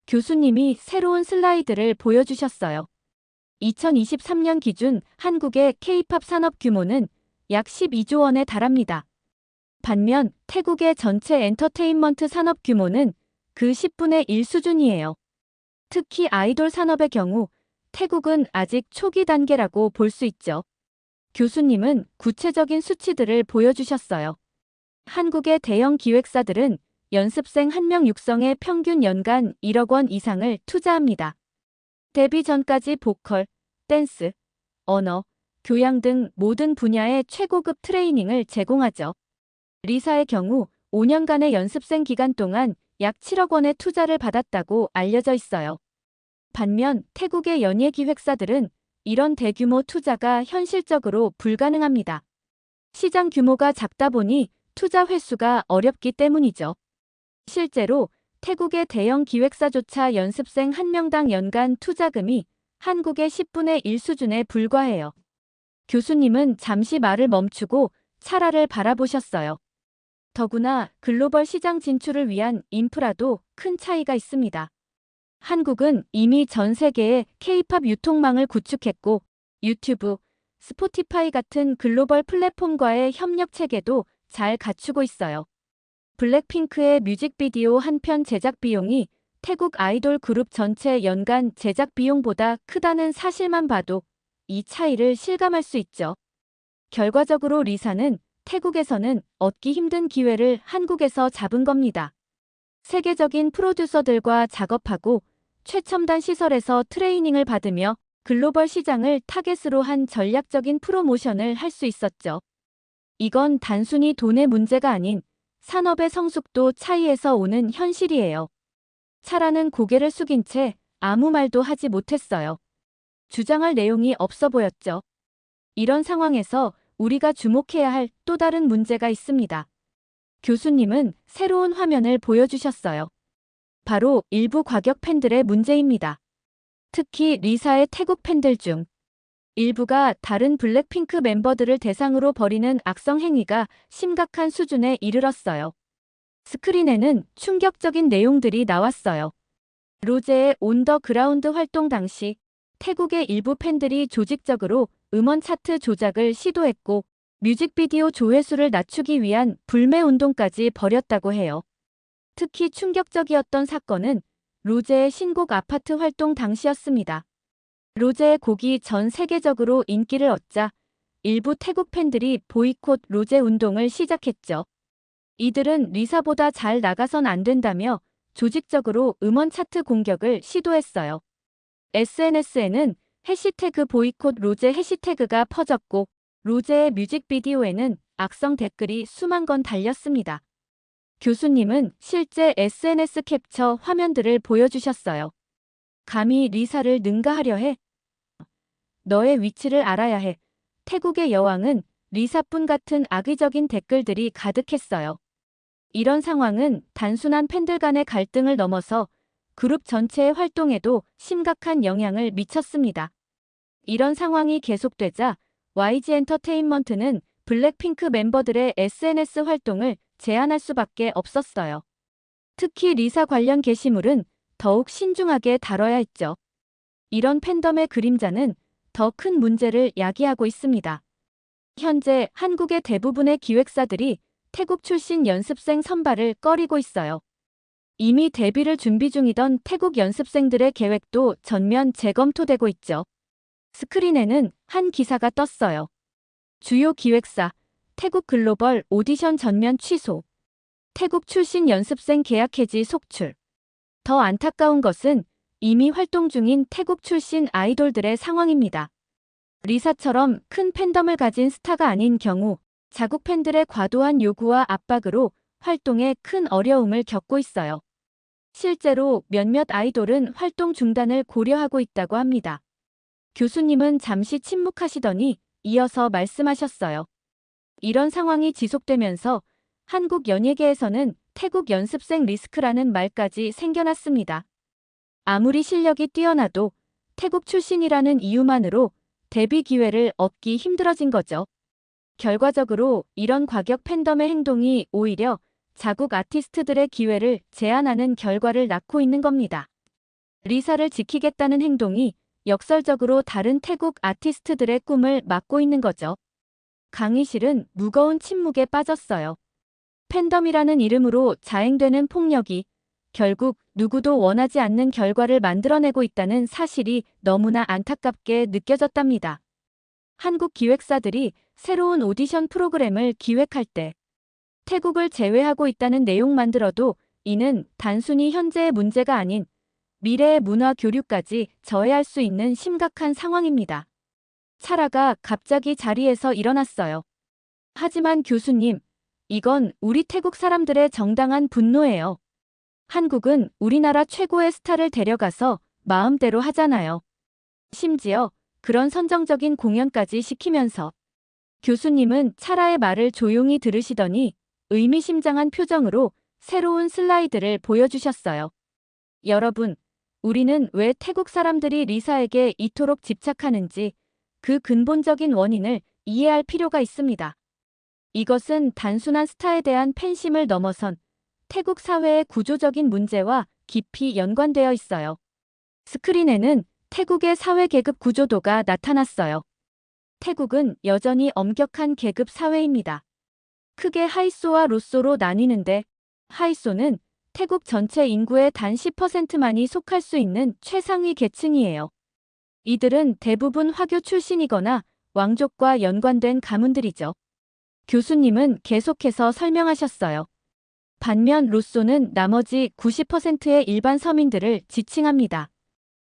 교수님이 새로운 슬라이드를 보여주셨어요. 2023년 기준 한국의 K-팝 산업 규모는 약 12조 원에 달합니다. 반면 태국의 전체 엔터테인먼트 산업 규모는 그 10분의 1 수준이에요. 특히 아이돌 산업의 경우 태국은 아직 초기 단계라고 볼 수 있죠. 교수님은 구체적인 수치들을 보여주셨어요. 한국의 대형 기획사들은 연습생 1명 육성에 평균 연간 1억 원 이상을 투자합니다. 데뷔 전까지 보컬, 댄스, 언어, 교양 등 모든 분야의 최고급 트레이닝을 제공하죠. 리사의 경우 5년간의 연습생 기간 동안 약 7억 원의 투자를 받았다고 알려져 있어요. 반면 태국의 연예기획사들은 이런 대규모 투자가 현실적으로 불가능합니다. 시장 규모가 작다 보니 투자 회수가 어렵기 때문이죠. 실제로 태국의 대형 기획사조차 연습생 1명당 연간 투자금이 한국의 10분의 1 수준에 불과해요. 교수님은 잠시 말을 멈추고 차라를 바라보셨어요. 더구나 글로벌 시장 진출을 위한 인프라도 큰 차이가 있습니다. 한국은 이미 전 세계의 K-팝 유통망을 구축했고 유튜브, 스포티파이 같은 글로벌 플랫폼과의 협력 체계도 잘 갖추고 있어요. 블랙핑크의 뮤직비디오 한 편 제작 비용이 태국 아이돌 그룹 전체 연간 제작 비용보다 크다는 사실만 봐도 이 차이를 실감할 수 있죠. 결과적으로 리사는 태국에서는 얻기 힘든 기회를 한국에서 잡은 겁니다. 세계적인 프로듀서들과 작업하고 최첨단 시설에서 트레이닝을 받으며 글로벌 시장을 타겟으로 한 전략적인 프로모션을 할 수 있었죠. 이건 단순히 돈의 문제가 아닌 산업의 성숙도 차이에서 오는 현실이에요. 차라는 고개를 숙인 채 아무 말도 하지 못했어요. 주장할 내용이 없어 보였죠. 이런 상황에서 우리가 주목해야 할 또 다른 문제가 있습니다. 교수님은 새로운 화면을 보여주셨어요. 바로 일부 과격 팬들의 문제입니다. 특히 리사의 태국 팬들 중 일부가 다른 블랙핑크 멤버들을 대상으로 벌이는 악성 행위가 심각한 수준에 이르렀어요. 스크린에는 충격적인 내용들이 나왔어요. 로제의 온 더 그라운드 활동 당시 태국의 일부 팬들이 조직적으로 음원 차트 조작을 시도했고 뮤직비디오 조회수를 낮추기 위한 불매 운동까지 벌였다고 해요. 특히 충격적이었던 사건은 로제의 신곡 아파트 활동 당시였습니다. 로제의 곡이 전 세계적으로 인기를 얻자 일부 태국 팬들이 보이콧 로제 운동을 시작했죠. 이들은 리사보다 잘 나가선 안 된다며 조직적으로 음원 차트 공격을 시도했어요. SNS에는 해시태그 보이콧 로제 해시태그가 퍼졌고 로제의 뮤직비디오에는 악성 댓글이 수만 건 달렸습니다. 교수님은 실제 SNS 캡처 화면들을 보여주셨어요. 감히 리사를 능가하려 해? 너의 위치를 알아야 해. 태국의 여왕은 리사뿐 같은 악의적인 댓글들이 가득했어요. 이런 상황은 단순한 팬들 간의 갈등을 넘어서 그룹 전체의 활동에도 심각한 영향을 미쳤습니다. 이런 상황이 계속되자 YG 엔터테인먼트는 블랙핑크 멤버들의 SNS 활동을 제한할 수밖에 없었어요. 특히 리사 관련 게시물은 더욱 신중하게 다뤄야 했죠. 이런 팬덤의 그림자는 더 큰 문제를 야기하고 있습니다. 현재 한국의 대부분의 기획사들이 태국 출신 연습생 선발을 꺼리고 있어요. 이미 데뷔를 준비 중이던 태국 연습생들의 계획도 전면 재검토되고 있죠. 스크린에는 한 기사가 떴어요. 주요 기획사, 태국 글로벌 오디션 전면 취소. 태국 출신 연습생 계약 해지 속출. 더 안타까운 것은 이미 활동 중인 태국 출신 아이돌들의 상황입니다. 리사처럼 큰 팬덤을 가진 스타가 아닌 경우 자국 팬들의 과도한 요구와 압박으로 활동에 큰 어려움을 겪고 있어요. 실제로 몇몇 아이돌은 활동 중단을 고려하고 있다고 합니다. 교수님은 잠시 침묵하시더니 이어서 말씀하셨어요. 이런 상황이 지속되면서 한국 연예계에서는 태국 연습생 리스크라는 말까지 생겨났습니다. 아무리 실력이 뛰어나도 태국 출신이라는 이유만으로 데뷔 기회를 얻기 힘들어진 거죠. 결과적으로 이런 과격 팬덤의 행동이 오히려 자국 아티스트들의 기회를 제한하는 결과를 낳고 있는 겁니다. 리사를 지키겠다는 행동이 역설적으로 다른 태국 아티스트들의 꿈을 막고 있는 거죠. 강희실은 무거운 침묵에 빠졌어요. 팬덤이라는 이름으로 자행되는 폭력이 결국 누구도 원하지 않는 결과를 만들어내고 있다는 사실이 너무나 안타깝게 느껴졌답니다. 한국 기획사들이 새로운 오디션 프로그램을 기획할 때 태국을 제외하고 있다는 내용만 들어도 이는 단순히 현재의 문제가 아닌 미래의 문화 교류까지 저해할 수 있는 심각한 상황입니다. 차라가 갑자기 자리에서 일어났어요. 하지만 교수님, 이건 우리 태국 사람들의 정당한 분노예요. 한국은 우리나라 최고의 스타를 데려가서 마음대로 하잖아요. 심지어 그런 선정적인 공연까지 시키면서. 교수님은 차라의 말을 조용히 들으시더니 의미심장한 표정으로 새로운 슬라이드를 보여주셨어요. 여러분, 우리는 왜 태국 사람들이 리사에게 이토록 집착하는지 그 근본적인 원인을 이해할 필요가 있습니다. 이것은 단순한 스타에 대한 팬심을 넘어선 태국 사회의 구조적인 문제와 깊이 연관되어 있어요. 스크린에는 태국의 사회 계급 구조도가 나타났어요. 태국은 여전히 엄격한 계급 사회입니다. 크게 하이소와 로소로 나뉘는데 하이소는 태국 전체 인구의 단 10%만이 속할 수 있는 최상위 계층이에요. 이들은 대부분 화교 출신이거나 왕족과 연관된 가문들이죠. 교수님은 계속해서 설명하셨어요. 반면 로소는 나머지 90%의 일반 서민들을 지칭합니다.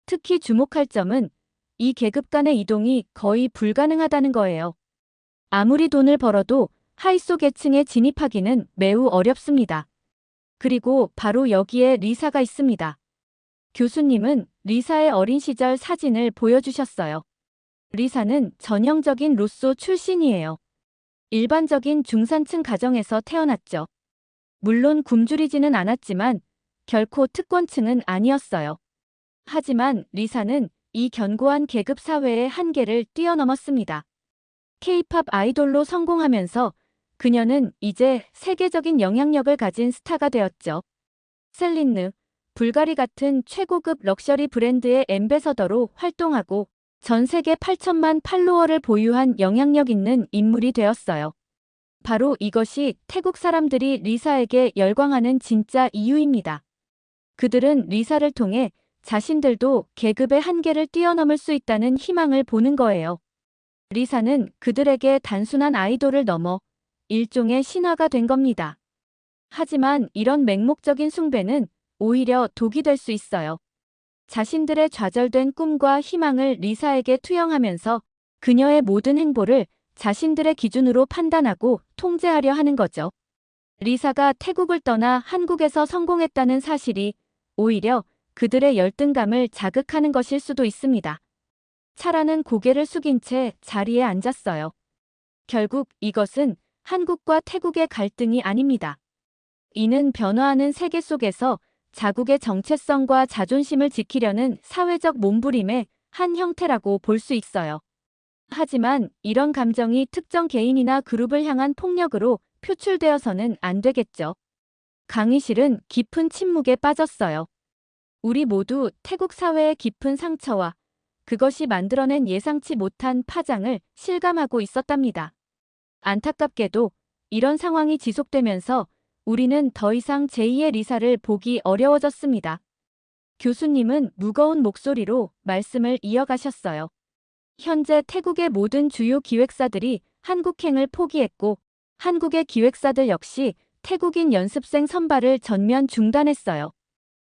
특히 주목할 점은 이 계급 간의 이동이 거의 불가능하다는 거예요. 아무리 돈을 벌어도 하이소 계층에 진입하기는 매우 어렵습니다. 그리고 바로 여기에 리사가 있습니다. 교수님은 리사의 어린 시절 사진을 보여주셨어요. 리사는 전형적인 로소 출신이에요. 일반적인 중산층 가정에서 태어났죠. 물론 굶주리지는 않았지만 결코 특권층은 아니었어요. 하지만 리사는 이 견고한 계급 사회의 한계를 뛰어넘었습니다. K-팝 아이돌로 성공하면서 그녀는 이제 세계적인 영향력을 가진 스타가 되었죠. 셀린느, 불가리 같은 최고급 럭셔리 브랜드의 앰베서더로 활동하고 전 세계 8천만 팔로워를 보유한 영향력 있는 인물이 되었어요. 바로 이것이 태국 사람들이 리사에게 열광하는 진짜 이유입니다. 그들은 리사를 통해 자신들도 계급의 한계를 뛰어넘을 수 있다는 희망을 보는 거예요. 리사는 그들에게 단순한 아이돌을 넘어 일종의 신화가 된 겁니다. 하지만 이런 맹목적인 숭배는 오히려 독이 될 수 있어요. 자신들의 좌절된 꿈과 희망을 리사에게 투영하면서 그녀의 모든 행보를 자신들의 기준으로 판단하고 통제하려 하는 거죠. 리사가 태국을 떠나 한국에서 성공했다는 사실이 오히려 그들의 열등감을 자극하는 것일 수도 있습니다. 차라는 고개를 숙인 채 자리에 앉았어요. 결국 이것은 한국과 태국의 갈등이 아닙니다. 이는 변화하는 세계 속에서 자국의 정체성과 자존심을 지키려는 사회적 몸부림의 한 형태라고 볼 수 있어요. 하지만 이런 감정이 특정 개인이나 그룹을 향한 폭력으로 표출되어서는 안 되겠죠. 강의실은 깊은 침묵에 빠졌어요. 우리 모두 태국 사회의 깊은 상처와 그것이 만들어낸 예상치 못한 파장을 실감하고 있었답니다. 안타깝게도 이런 상황이 지속되면서 우리는 더 이상 제2의 리사를 보기 어려워졌습니다. 교수님은 무거운 목소리로 말씀을 이어가셨어요. 현재 태국의 모든 주요 기획사들이 한국행을 포기했고 한국의 기획사들 역시 태국인 연습생 선발을 전면 중단했어요.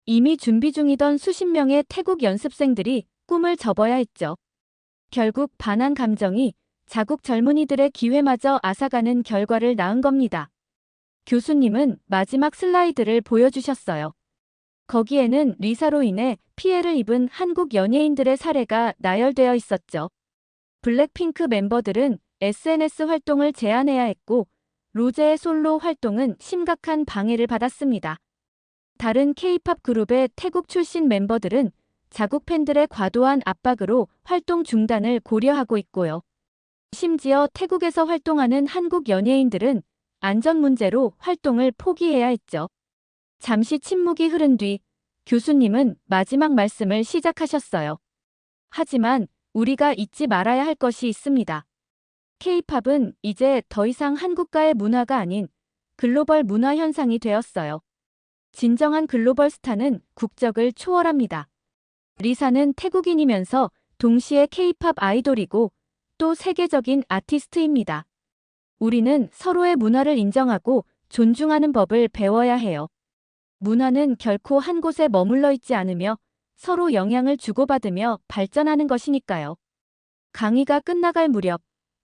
이미 준비 중이던 수십 명의 태국 연습생들이 꿈을 접어야 했죠. 결국 반한 감정이 자국 젊은이들의 기회마저 앗아가는 결과를 낳은 겁니다. 교수님은 마지막 슬라이드를 보여주셨어요. 거기에는 리사로 인해 피해를 입은 한국 연예인들의 사례가 나열되어 있었죠. 블랙핑크 멤버들은 SNS 활동을 제한해야 했고 로제의 솔로 활동은 심각한 방해를 받았습니다. 다른 K-팝 그룹의 태국 출신 멤버들은 자국 팬들의 과도한 압박으로 활동 중단을 고려하고 있고요. 심지어 태국에서 활동하는 한국 연예인들은 안전 문제로 활동을 포기해야 했죠. 잠시 침묵이 흐른 뒤 교수님은 마지막 말씀을 시작하셨어요. 하지만 우리가 잊지 말아야 할 것이 있습니다. K-팝은 이제 더 이상 한국가의 문화가 아닌 글로벌 문화 현상이 되었어요. 진정한 글로벌 스타는 국적을 초월합니다. 리사는 태국인이면서 동시에 K-팝 아이돌이고 또 세계적인 아티스트입니다. 우리는 서로의 문화를 인정하고 존중하는 법을 배워야 해요. 문화는 결코 한 곳에 머물러 있지 않으며 서로 영향을 주고받으며 발전하는 것이니까요. 강의가 끝나갈 무렵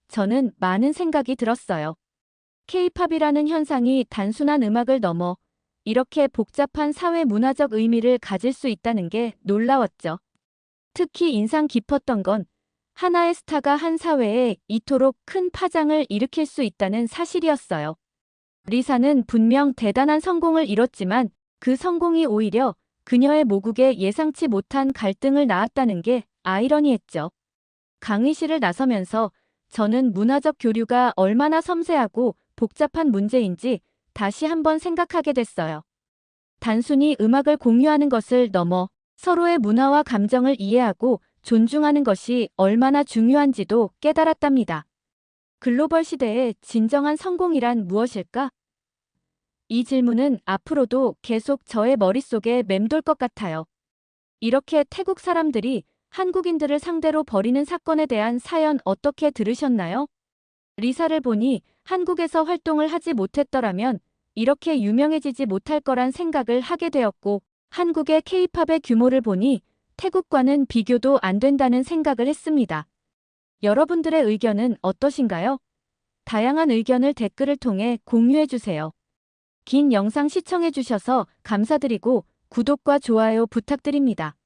저는 많은 생각이 들었어요. K-팝이라는 현상이 단순한 음악을 넘어 이렇게 복잡한 사회 문화적 의미를 가질 수 있다는 게 놀라웠죠. 특히 인상 깊었던 건 하나의 스타가 한 사회에 이토록 큰 파장을 일으킬 수 있다는 사실이었어요. 리사는 분명 대단한 성공을 이뤘지만 그 성공이 오히려 그녀의 모국에 예상치 못한 갈등을 낳았다는 게 아이러니했죠. 강의실을 나서면서 저는 문화적 교류가 얼마나 섬세하고 복잡한 문제인지 다시 한번 생각하게 됐어요. 단순히 음악을 공유하는 것을 넘어 서로의 문화와 감정을 이해하고 존중하는 것이 얼마나 중요한지도 깨달았답니다. 글로벌 시대의 진정한 성공이란 무엇일까? 이 질문은 앞으로도 계속 저의 머릿속에 맴돌 것 같아요. 이렇게 태국 사람들이 한국인들을 상대로 벌이는 사건에 대한 사연 어떻게 들으셨나요? 리사를 보니 한국에서 활동을 하지 못했더라면 이렇게 유명해지지 못할 거란 생각을 하게 되었고, 한국의 K-팝의 규모를 보니 태국과는 비교도 안 된다는 생각을 했습니다. 여러분들의 의견은 어떠신가요? 다양한 의견을 댓글을 통해 공유해주세요. 긴 영상 시청해주셔서 감사드리고 구독과 좋아요 부탁드립니다.